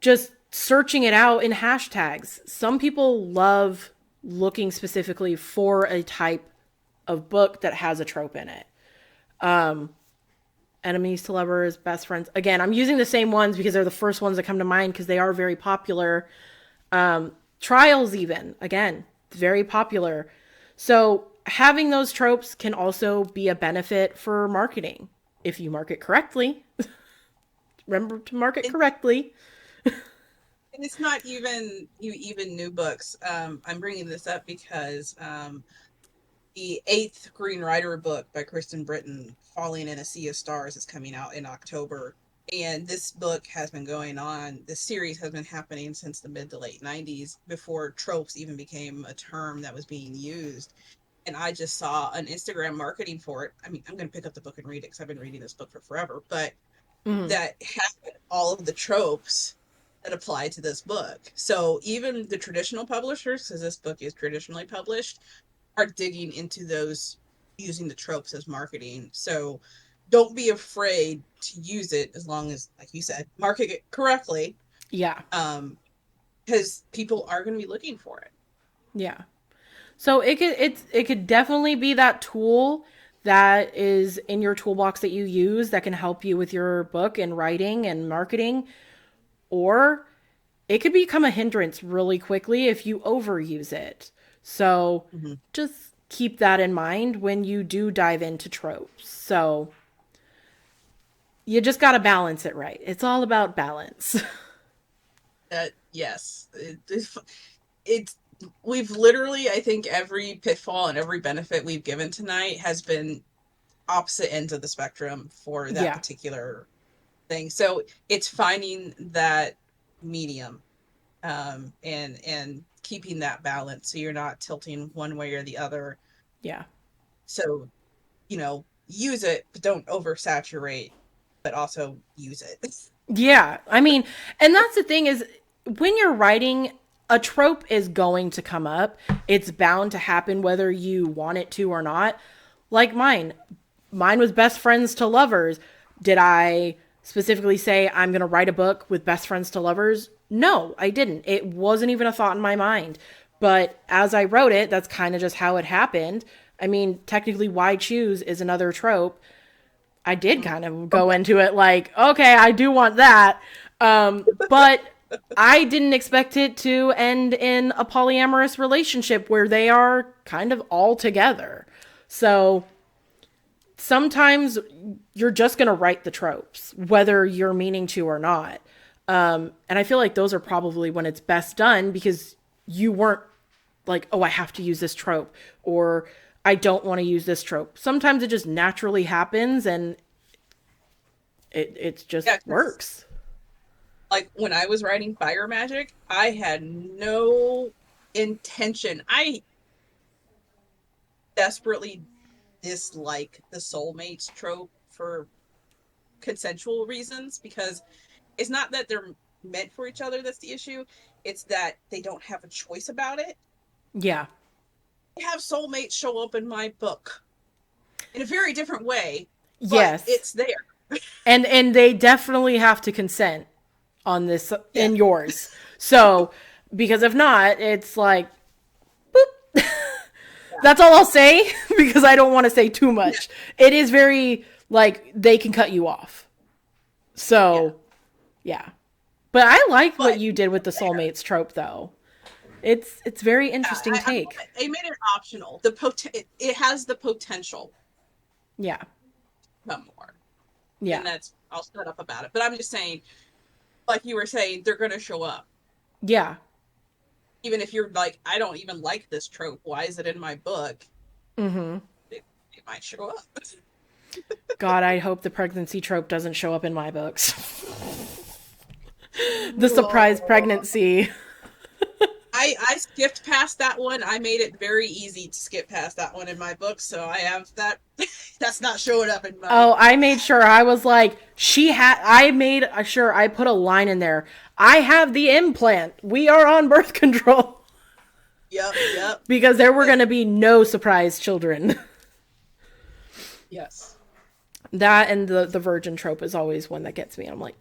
just searching it out in hashtags. Some people love looking specifically for a type of book that has a trope in it. Enemies to lovers, best friends. Again, I'm using the same ones because they're the first ones that come to mind because they are very popular. Trials, even, again, very popular. So having those tropes can also be a benefit for marketing if you market correctly. Remember to market And, correctly. and it's not even new books. I'm bringing this up because the eighth Green Rider book by Kristen Britton, Falling in a Sea of Stars, is coming out in October. And this book has been going on, this series has been happening since the mid to late 90s, before tropes even became a term that was being used. And I just saw an Instagram marketing for it. I mean, I'm going to pick up the book and read it because I've been reading this book for forever, but Mm-hmm. that had all of the tropes that apply to this book. So even the traditional publishers, because this book is traditionally published, are digging into those using the tropes as marketing. So don't be afraid to use it as long as, like you said, market it correctly. Yeah. Because people are going to be looking for it. Yeah. So it could definitely be that tool that is in your toolbox that you use that can help you with your book and writing and marketing, or it could become a hindrance really quickly if you overuse it. So Mm-hmm. just keep that in mind when you do dive into tropes. So you just got to balance it right. It's all about balance. Yes, it's we've literally, I think every pitfall and every benefit we've given tonight has been opposite ends of the spectrum for that Yeah. particular thing. So it's finding that medium, and keeping that balance so you're not tilting one way or the other. Yeah. So, use it, but don't oversaturate, but also use it. Yeah. I mean, and that's the thing is when you're writing, a trope is going to come up. It's bound to happen whether you want it to or not. Like mine. Mine was best friends to lovers. Did I specifically say I'm going to write a book with best friends to lovers? No, I didn't. It wasn't even a thought in my mind. But as I wrote it, that's kind of just how it happened. I mean, technically, why choose is another trope. I did kind of go into it like, okay, I do want that. But I didn't expect it to end in a polyamorous relationship where they are kind of all together. So sometimes you're just going to write the tropes, whether you're meaning to or not. And I feel like those are probably when it's best done because you weren't like, oh, I have to use this trope, or I don't want to use this trope. Sometimes it just naturally happens and it just Yeah, because works. like when I was writing fire magic, I had no intention. I desperately dislike the soulmates trope for consensual reasons because it's not that they're meant for each other that's the issue. It's that they don't have a choice about it. Yeah. I have soulmates show up in my book in a very different way, but Yes. it's there. And they definitely have to consent on this Yeah. in yours. So, because if not, it's like boop. That's all I'll say because I don't want to say too Yeah. much. It is very like they can cut you off. Yeah. So, yeah. But I like what But you did with the there. soulmates trope though. It's very Yeah, interesting take. I made it optional. It has the potential Yeah. to come more. Yeah. And that's I'll shut up about it. But I'm just saying, like you were saying, they're gonna show up. Yeah. Even if you're like, I don't even like this trope. Why is it in my book? Mhm. It might show up. God, I hope the pregnancy trope doesn't show up in my books. The surprise pregnancy. I skipped past that one. I made it very easy to skip past that one in my book, so I have that. That's not showing up in mine. Oh, I made sure I was like, I made sure I put a line in there. I have the implant. We are on birth control. Yep, yep. Because there were going to be no surprise children. Yes. That and the virgin trope is always one that gets me. I'm like,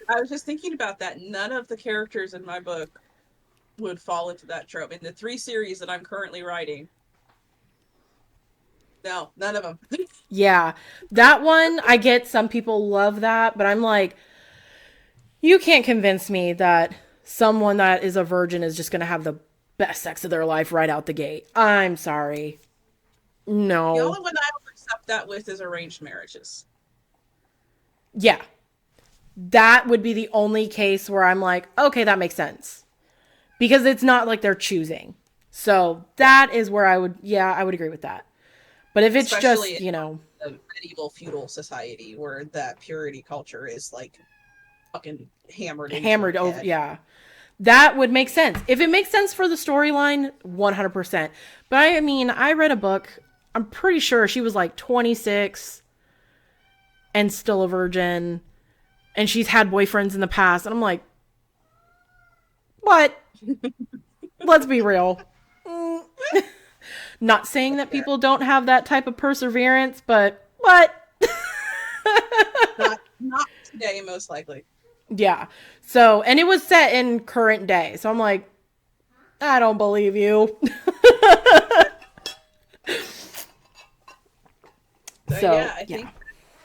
I was just thinking about that. None of the characters in my book would fall into that trope. In the 3 series that I'm currently writing, no, none of them. yeah. That one, I get some people love that, but I'm like, you can't convince me that someone that is a virgin is just going to have the best sex of their life right out the gate. I'm sorry. The No. only one I will accept that with is arranged marriages. Yeah. That would be the only case where I'm like, okay, that makes sense. Because it's not like they're choosing. So that is where I would agree with that. But if it's Especially just, in a medieval feudal society where that purity culture is like fucking hammered into your hammered over, head. yeah, that would make sense. If it makes sense for the storyline, 100%. But I mean, I read a book, I'm pretty sure she was like 26 and still a virgin, and she's had boyfriends in the past. And I'm like, what? Let's be real. Mm. Not saying That's that fair. people don't have that type of perseverance, but what? Not today, most likely. Yeah. So, and it was set in current day. So I'm like, I don't believe you. So So, yeah, I yeah, think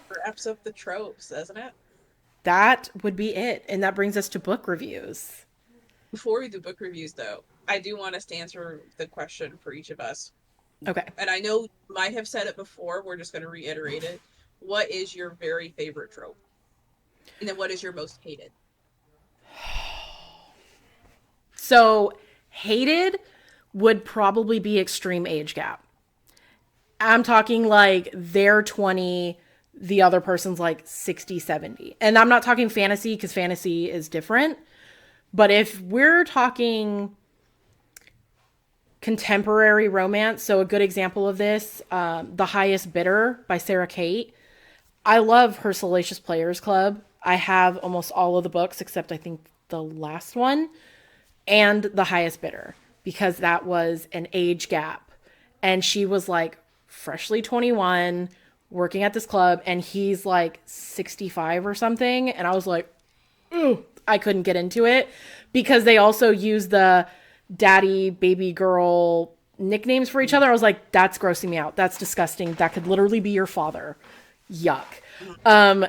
that wraps up the tropes, doesn't it? that would be it. And that brings us to book reviews. Before we do book reviews, though, I do want us to answer the question for each of us. Okay. And I know you might have said it before. We're just going to reiterate it. What is your very favorite trope? And then what is your most hated? So, hated would probably be extreme age gap. I'm talking like they're 20, the other person's like 60, 70. And I'm not talking fantasy because fantasy is different. But if we're talking contemporary romance, so a good example of this, The Highest Bidder by Sarah Kate. I love her Salacious Players Club. I have almost all of the books except I think the last one and The Highest Bidder because that was an age gap. And she was like freshly 21 working at this club and he's like 65 or something. And I was like, ooh, I couldn't get into it because they also use the daddy, baby girl nicknames for each other. I was like, that's grossing me out. That's disgusting. That could literally be your father. Yuck.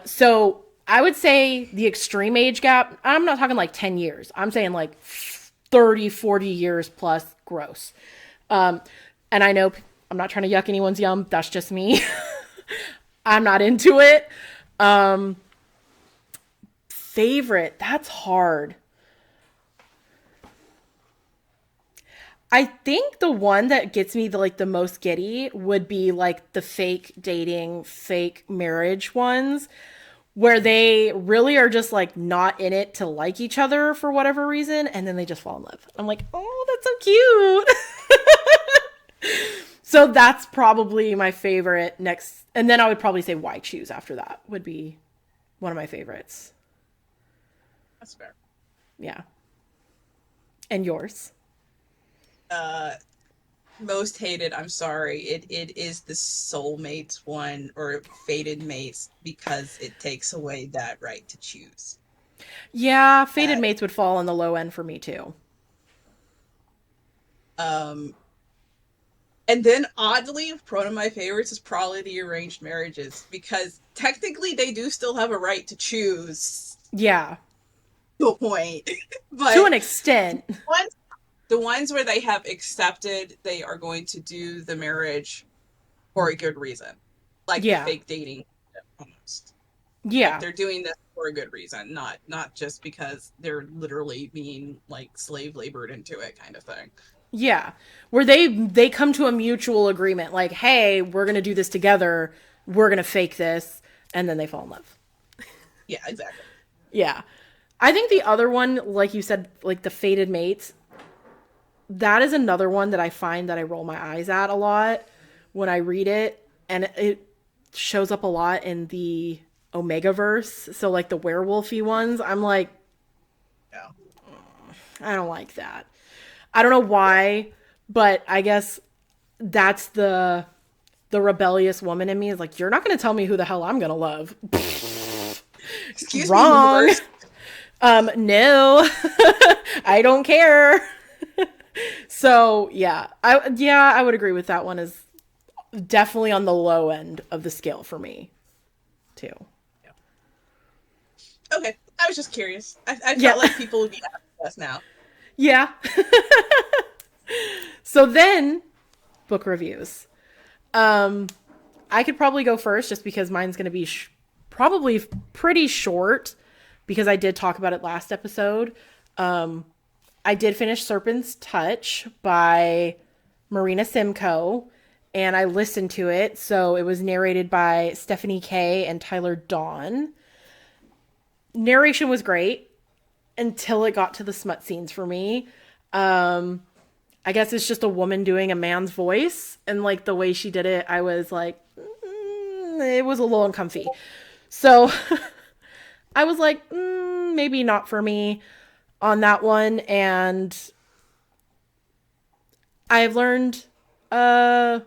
So I would say the extreme age gap, I'm not talking like 10 years. I'm saying like 30, 40 years plus gross. And I know I'm not trying to yuck anyone's yum. That's just me. I'm not into it. Favorite, that's hard. I think the one that gets me the most giddy would be like the fake dating, fake marriage ones where they really are just like not in it to like each other for whatever reason and then they just fall in love. I'm like, "Oh, that's so cute." So that's probably my favorite next, and then I would probably say Why Choose after that would be one of my favorites. That's fair. Yeah. And yours? Uh, Most hated, I'm sorry. It is the soulmates one or fated mates because it takes away that right to choose. Yeah, Fated Uh, Mates would fall on the low end for me too. um, and then oddly, one of my favorites is probably the arranged marriages because technically they do still have a right to choose Yeah, to a point, to but an extent. ones the ones where they have accepted they are going to do the marriage for a good reason, like the Yeah. fake dating almost. Like Yeah. they're doing this for a good reason, not just because they're literally being like slave labored into it kind of thing. Yeah. Where they come to a mutual agreement like, "Hey, we're going to do this together. We're going to fake this." And then they fall in love. Yeah, exactly. Yeah. I think the other one, like you said, like the Fated Mates, that is another one that I find that I roll my eyes at a lot when I read it, and it shows up a lot in the Omega verse. So like the werewolfy ones, I'm like, Yeah. I don't like that. I don't know why, but I guess that's the rebellious woman in me is like, you're not going to tell me who the hell I'm going to love. Excuse me, Wrong. universe. No, I don't care. So I would agree with that one is definitely on the low end of the scale for me too. Yeah. Okay, I was just curious. I Yeah, felt like people would be asking us now. yeah. So then book reviews. Um, I could probably go first just because mine's going to be probably pretty short because I did talk about it last episode. I did finish Serpent's Touch by Marina Simcoe and I listened to it. So it was narrated by Stephanie Kay and Tyler Dawn. Narration was great until it got to the smut scenes for me. I guess it's just a woman doing a man's voice, and like the way she did it, I was like, it was a little uncomfy. So I was like, maybe not for me on that one. And I've learned, uh,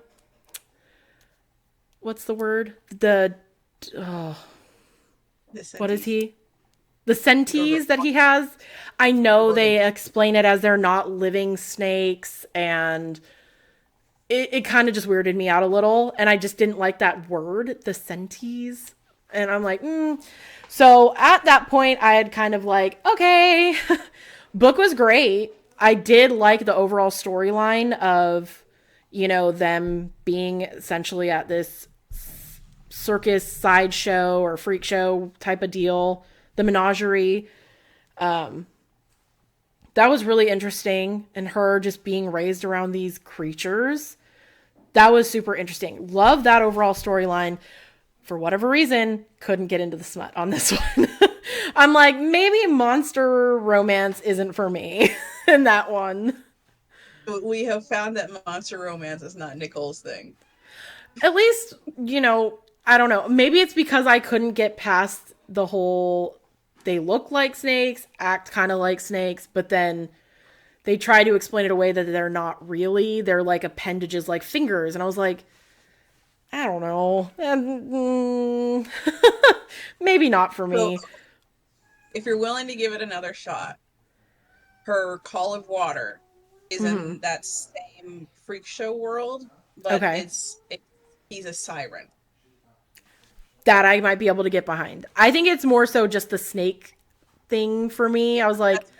what's the word? Oh, The what is Senties. he? The Over. senties that he has. I know Over. they explain it as they're not living snakes, and it kind of just weirded me out a little. And I just didn't like that word, the senties. And I'm like, So at that point, I had kind of like, okay, book was great. I did like the overall storyline of, them being essentially at this circus sideshow or freak show type of deal, the menagerie. That was really interesting. And her just being raised around these creatures. That was super interesting. Love that overall storyline. For whatever reason, couldn't get into the smut on this one. I'm like, maybe monster romance isn't for me in that one. We have found that monster romance is not Nicole's thing. At least, I don't know. Maybe it's because I couldn't get past the whole they look like snakes, act kind of like snakes, but then they try to explain it away that they're not really. They're like appendages like fingers. And I was like, I don't know. Maybe not for So, me. if you're willing to give it another shot, her Call of Water is Hmm. in that same freak show world, but Okay. he's a siren. That I might be able to get behind. I think it's more so just the snake thing for me. Yeah, I was like, that's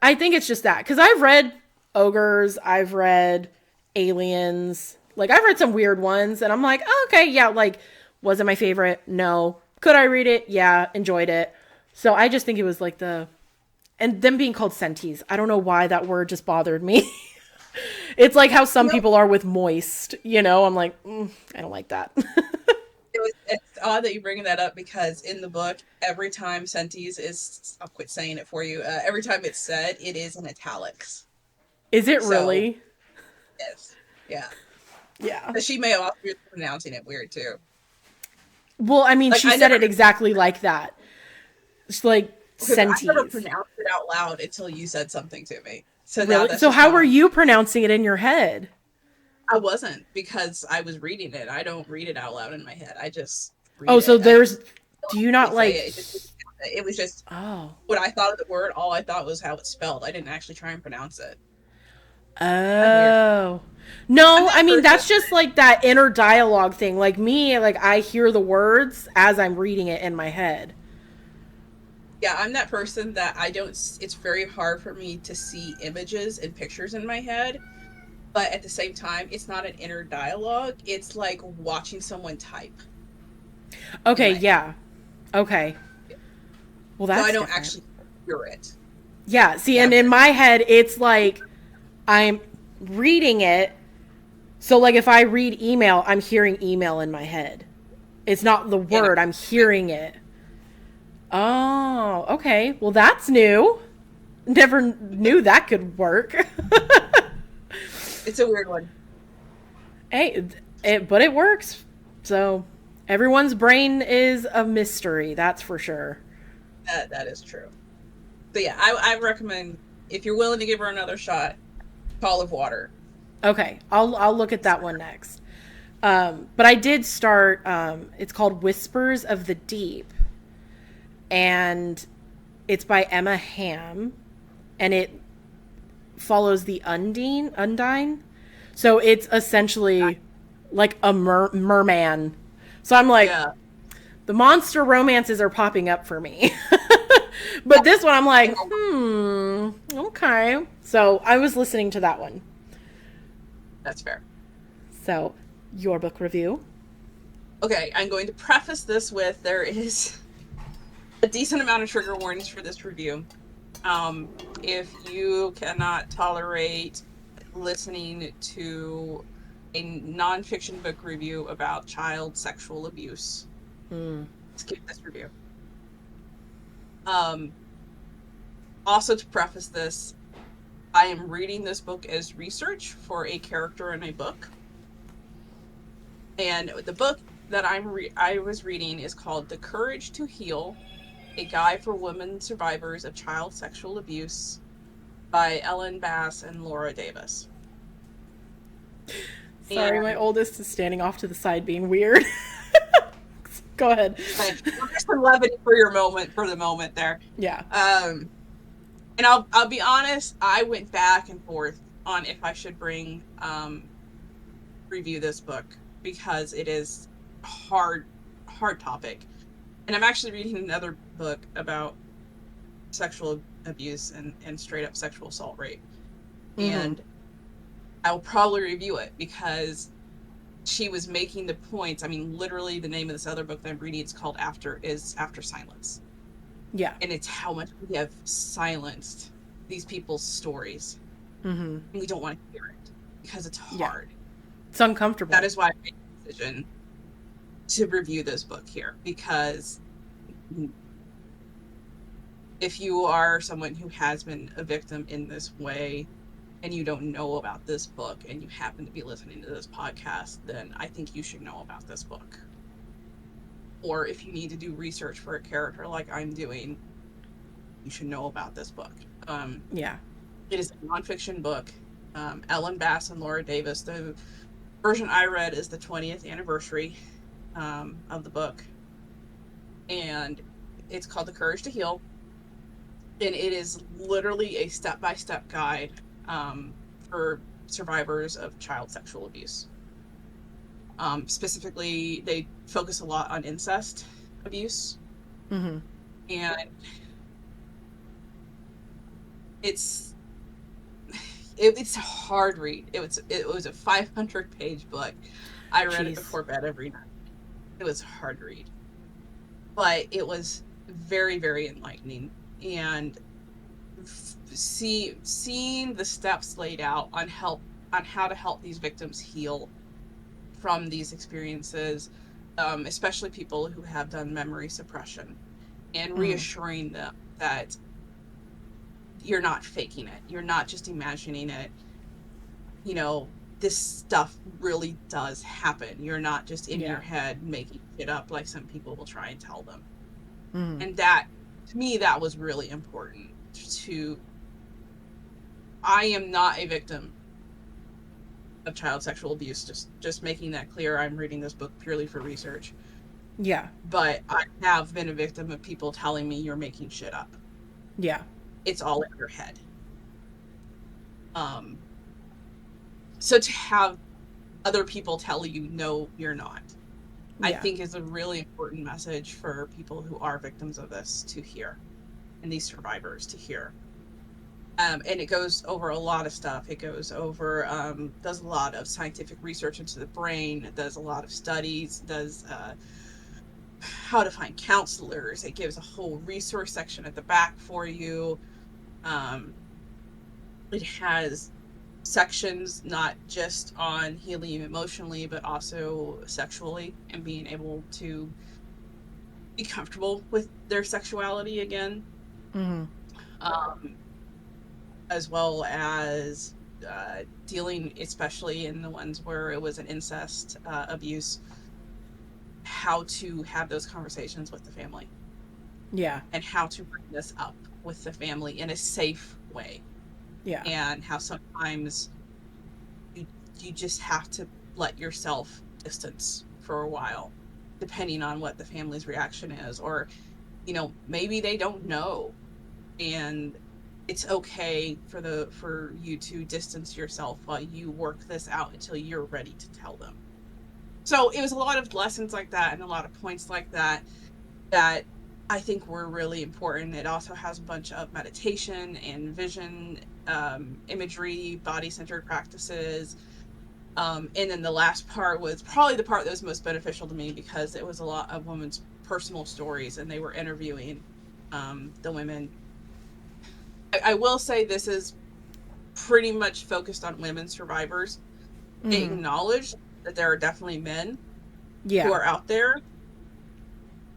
I think it's just that. Because I've read ogres, I've read aliens, like I've read some weird ones, and I'm like, oh, okay, yeah, like, was it my favorite? No. Could I read it? Yeah, enjoyed it. So I just think it was like and them being called senties. I don't know why that word just bothered me. It's like how some No, people are with moist, you know? I'm like, I don't like that. it's odd that you bring that up because in the book, every time Senties is, I'll quit saying it for you. Every time it's said, it is in italics. Is it So really? yes, yeah. Yeah. But she may have also been pronouncing it weird too. Well, I mean, Like she I said never, it exactly like that. It's like because I never senties. pronounced it out loud until you said something to me. So now Really? that's So just how how were I'm. you pronouncing it in your head? I wasn't because I was reading it. I don't read it out loud in my head. I just read Oh, so it. I there's do you don't not say like it. It was just Oh. what I thought of the word. All I thought was how it's spelled. I didn't actually try and pronounce it. I'm weird. Oh. I'm No, I that mean person. that's just like that inner dialogue thing. Like me, like I hear the words as I'm reading it in my head. Yeah, I'm that person that I don't. It's very hard for me to see images and pictures in my head. But at the same time, it's not an inner dialogue. It's like watching someone type in Okay, my head. yeah. Okay. Well, So I that's don't different. actually hear it. Yeah, see, Yeah, and in my head it's like I'm reading it. So like if I read email, I'm hearing email in my head. It's not the and word, I'm hearing it. Oh, okay. Well, that's new. Never knew that could work. it's a weird one. Hey, but it works. So everyone's brain is a mystery, that's for sure. That is true. So yeah, I recommend if you're willing to give her another shot, Call of Water. Okay, I'll look at that one next. But I did start. It's called Whispers of the Deep, and it's by Emma Ham, and it follows the Undine. So it's essentially like a merman. So I'm like, Yeah. the monster romances are popping up for me. But this one, I'm like, Yeah. okay. So I was listening to that one. That's fair. So, your book review. Okay, I'm going to preface this with there is a decent amount of trigger warnings for this review. If you cannot tolerate listening to a nonfiction book review about child sexual abuse, skip this review. Um, Also, to preface this, I am reading this book as research for a character in a book. And the book that I was reading is called The Courage to Heal, A Guide for Women Survivors of Child Sexual Abuse by Ellen Bass and Laura Davis. Sorry, my And oldest is standing off to the side being weird. Go ahead. there's some levity for your moment, for the moment there. Yeah. Um, and I'll be honest, I went back and forth on if I should review this book because it is hard topic. And I'm actually reading another book about sexual abuse and straight up sexual assault rape. Mm-hmm. And I will probably review it because she was making the points. I mean, literally the name of this other book that I'm reading, it's called After Silence. Yeah. And it's how much we have silenced these people's stories. Mm-hmm. And we don't want to hear it because it's Yeah. hard. It's uncomfortable. That is why I made the decision to review this book here, because if you are someone who has been a victim in this way and you don't know about this book and you happen to be listening to this podcast, then I think you should know about this book. Or if you need to do research for a character like I'm doing, you should know about this book. Yeah. It is a nonfiction book. Ellen Bass and Laura Davis. The version I read is the 20th anniversary of the book. And it's called The Courage to Heal. And it is literally a step-by-step guide for survivors of child sexual abuse. Specifically, they focus a lot on incest abuse. Mm-hmm. And it's a hard read. It was a 500-page book. I read it Jeez. before bed every night. It was a hard read, but it was very, very enlightening. And seeing the steps laid out on on how to help these victims heal from these experiences, especially people who have done memory suppression, and Mm. reassuring them that you're not faking it. You're not just imagining it. You know, this stuff really does happen. You're not just in Yeah. your head making it up like some people will try and tell them. Mm. And that, to me, that was really important to, I am not a victim of child sexual abuse. Just making that clear. I'm reading this book purely for research. Yeah. But I have been a victim of people telling me you're making shit up. Yeah. It's all in your head. Um, so to have other people tell you, no, you're not, I Yeah. think is a really important message for people who are victims of this to hear, and these survivors to hear. And it goes over a lot of stuff. It goes over, does a lot of scientific research into the brain, it does a lot of studies, does how to find counselors. It gives a whole resource section at the back for you. Um, it has sections not just on healing emotionally, but also sexually and being able to be comfortable with their sexuality again, Mm. um, as well as dealing, especially in the ones where it was an incest abuse, how to have those conversations with the family Yeah. and how to bring this up with the family in a safe way, Yeah. and how sometimes you you just have to let yourself distance for a while, depending on what the family's reaction is, or maybe they don't know, and it's okay for you to distance yourself while you work this out until you're ready to tell them. So it was a lot of lessons like that and a lot of points like that that I think were really important. It also has a bunch of meditation and vision, imagery, body centered practices. And then the last part was probably the part that was most beneficial to me, because it was a lot of women's personal stories and they were interviewing the women. I will say this is pretty much focused on women survivors. It Mm. acknowledged that there are definitely men who Yeah. are out there,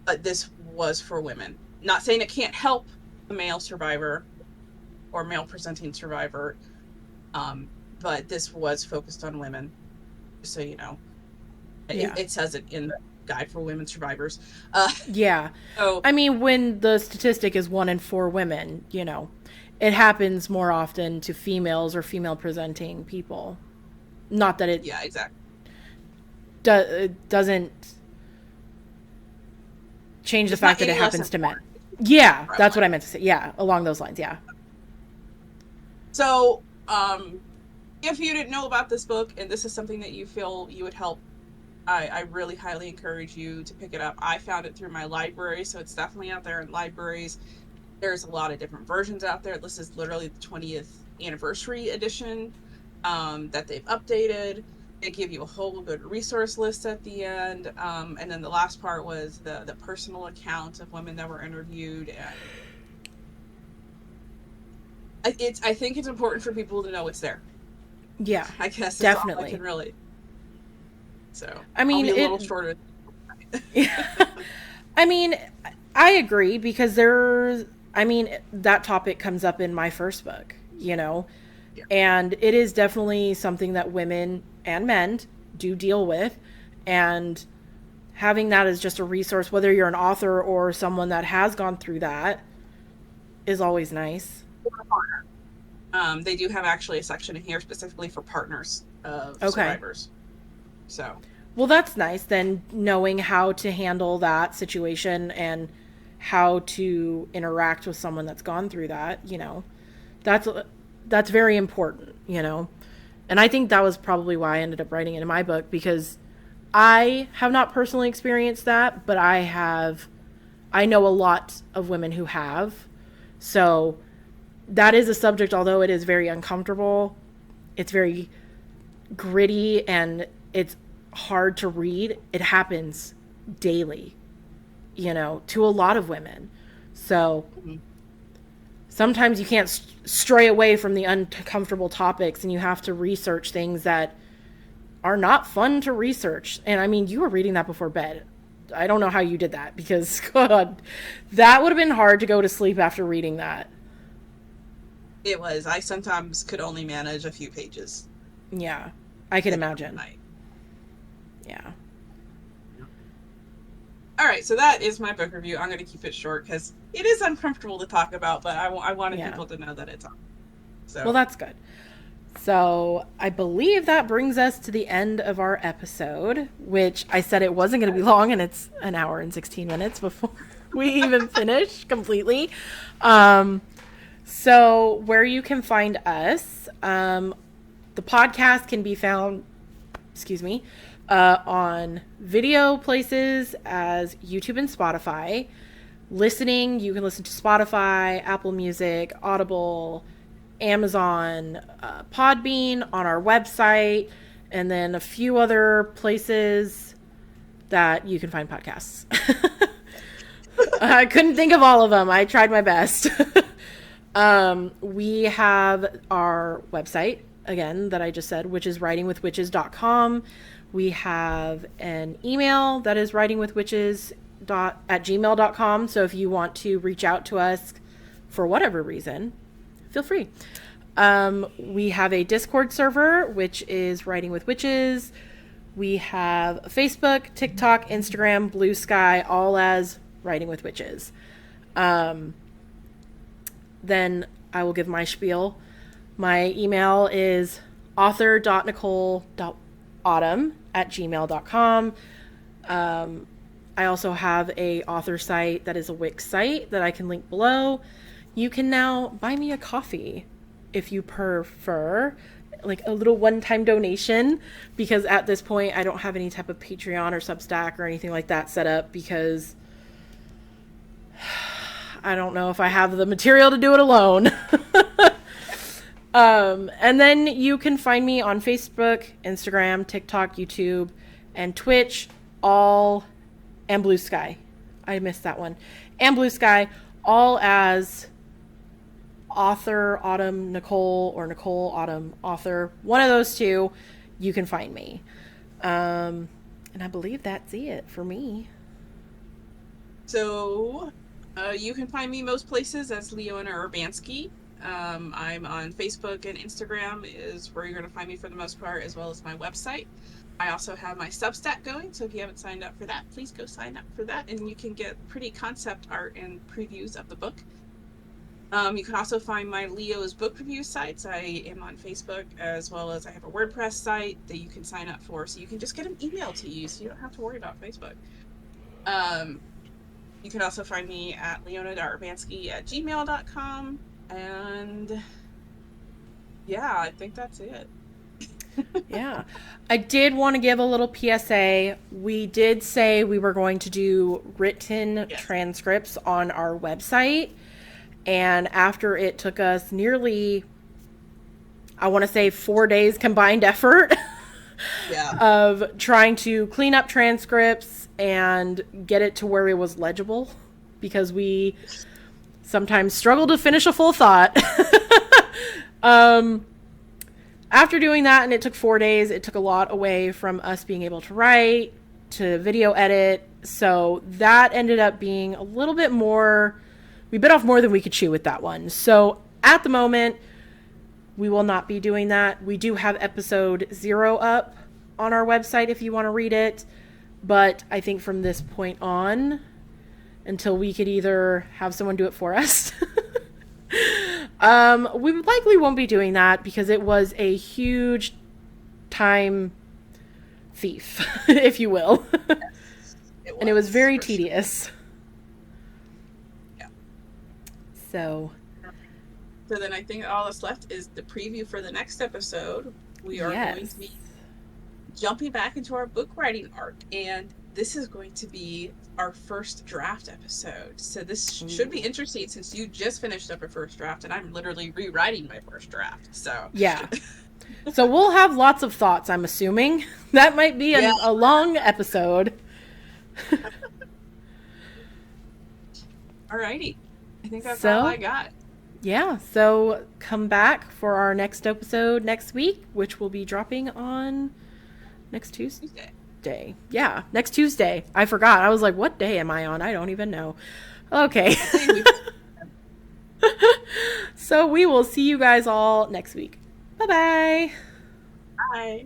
but this was for women. Not saying it can't help a male survivor or male presenting survivor, um, but this was focused on women. So Yeah. it says it in the guide for women survivors. Uh, Yeah. so I mean, when the statistic is 1 in 4 women, it happens more often to females or female presenting people. Not that it yeah, exactly. it doesn't change the It's not fact that it any less happens to men. important. It's Yeah, that's what prevalent. I meant to say. Yeah, along those lines. Yeah. So if you didn't know about this book and this is something that you feel you would help, I really highly encourage you to pick it up. I found it through my library, so it's definitely out there in libraries. There's a lot of different versions out there. This is literally the 20th anniversary edition that they've updated. They give you a whole good resource list at the end. And then the last part was the personal account of women that were interviewed. And I think it's important for people to know it's there. Yeah, I guess is all I can definitely. really. So I I'll mean, be a little it. shorter. I mean, I agree because there's. I mean, that topic comes up in my first book. Yeah. And it is definitely something that women and men do deal with. And having that as just a resource, whether you're an author or someone that has gone through that, is always nice. They do have actually a section in here specifically for partners of Okay. survivors. So Well, that's nice then, knowing how to handle that situation and how to interact with someone that's gone through that. That's that's very important. And I think that was probably why I ended up writing it in my book, because I have not personally experienced that, but I know a lot of women who have. So that is a subject, although it is very uncomfortable, it's very gritty and it's hard to read. It happens daily, to a lot of women. So mhm. sometimes you can't stray away from the uncomfortable topics, and you have to research things that are not fun to research. And I mean, you were reading that before bed. I don't know how you did that, because God, that would have been hard to go to sleep after reading that. It was. I sometimes could only manage a few pages Yeah, I can at imagine. night. Yeah. All right, so that is my book review. I'm going to keep it short because it is uncomfortable to talk about, but I wanted Yeah. people to know that it's on. So, Well, that's good. So I believe that brings us to the end of our episode, which I said it wasn't going to be long, and it's an hour and 16 minutes before we even finish completely. So where you can find us, the podcast can be found, on video places as YouTube and Spotify. Listening, you can listen to Spotify, Apple Music, Audible, Amazon, Podbean, on our website, and then a few other places that you can find podcasts. I couldn't think of all of them. I tried my best. We have our website, again, that I just said, which is writingwithwitches.com. We have an email that is writingwithwitches@gmail.com. So if you want to reach out to us for whatever reason, feel free. We have a Discord server, which is Writing with Witches. We have Facebook, TikTok, Instagram, Bluesky, all as Writing with Witches. Then I will give my spiel. My email is author.nicole.autumn@gmail.com. I also have a author site that is a Wix site that I can link below. You can now buy me a coffee if you prefer, like a little one-time donation, because at this point I don't have any type of Patreon or Substack or anything like that set up, because I don't know if I have the material to do it alone. And then you can find me on Facebook, Instagram, TikTok, YouTube, and Twitch, and Bluesky. I missed that one. And Bluesky, all as Author Autumn Nicole, or Nicole Autumn Author. One of those two, you can find me. And I believe that's it for me. So you can find me most places as Leona Urbansky. I'm on Facebook and Instagram is where you're going to find me for the most part, as well as my website. I also have my Substack going, so if you haven't signed up for that, please go sign up for that, and you can get pretty concept art and previews of the book. You can also find my Leo's book review sites. I am on Facebook, as well as I have a WordPress site that you can sign up for, so you can just get an email to you, so you don't have to worry about Facebook. You can also find me at leona.urbansky@gmail.com, and yeah, I think that's it. Yeah. I did want to give a little PSA. We did say we were going to do written transcripts on our website. And after it took us nearly, I want to say 4 days combined effort of trying to clean up transcripts and get it to where it was legible, because we sometimes struggle to finish a full thought. After doing that, and it took 4 days, it took a lot away from us being able to write, to video edit. So that ended up being a little bit more, we bit off more than we could chew with that one. So at the moment, we will not be doing that. We do have episode 0 up on our website if you want to read it. But I think from this point on, until we could either have someone do it for us, we likely won't be doing that, because it was a huge time thief, if you will. And it was very tedious. Sure. Yeah. So then I think all that's left is the preview for the next episode. We are going to be jumping back into our book writing arc, and this is going to be our first draft episode. So this should be interesting, since you just finished up a first draft and I'm literally rewriting my first draft. So yeah. So we'll have lots of thoughts, I'm assuming. That might be a long episode. Alrighty. I think that's all I got. Yeah, so come back for our next episode next week, which will be dropping on next Tuesday. Tuesday. Yeah, next Tuesday. I forgot. I was like, what day am I on? I don't even know. Okay. Good thing we. So we will see you guys all next week. Bye bye. Bye.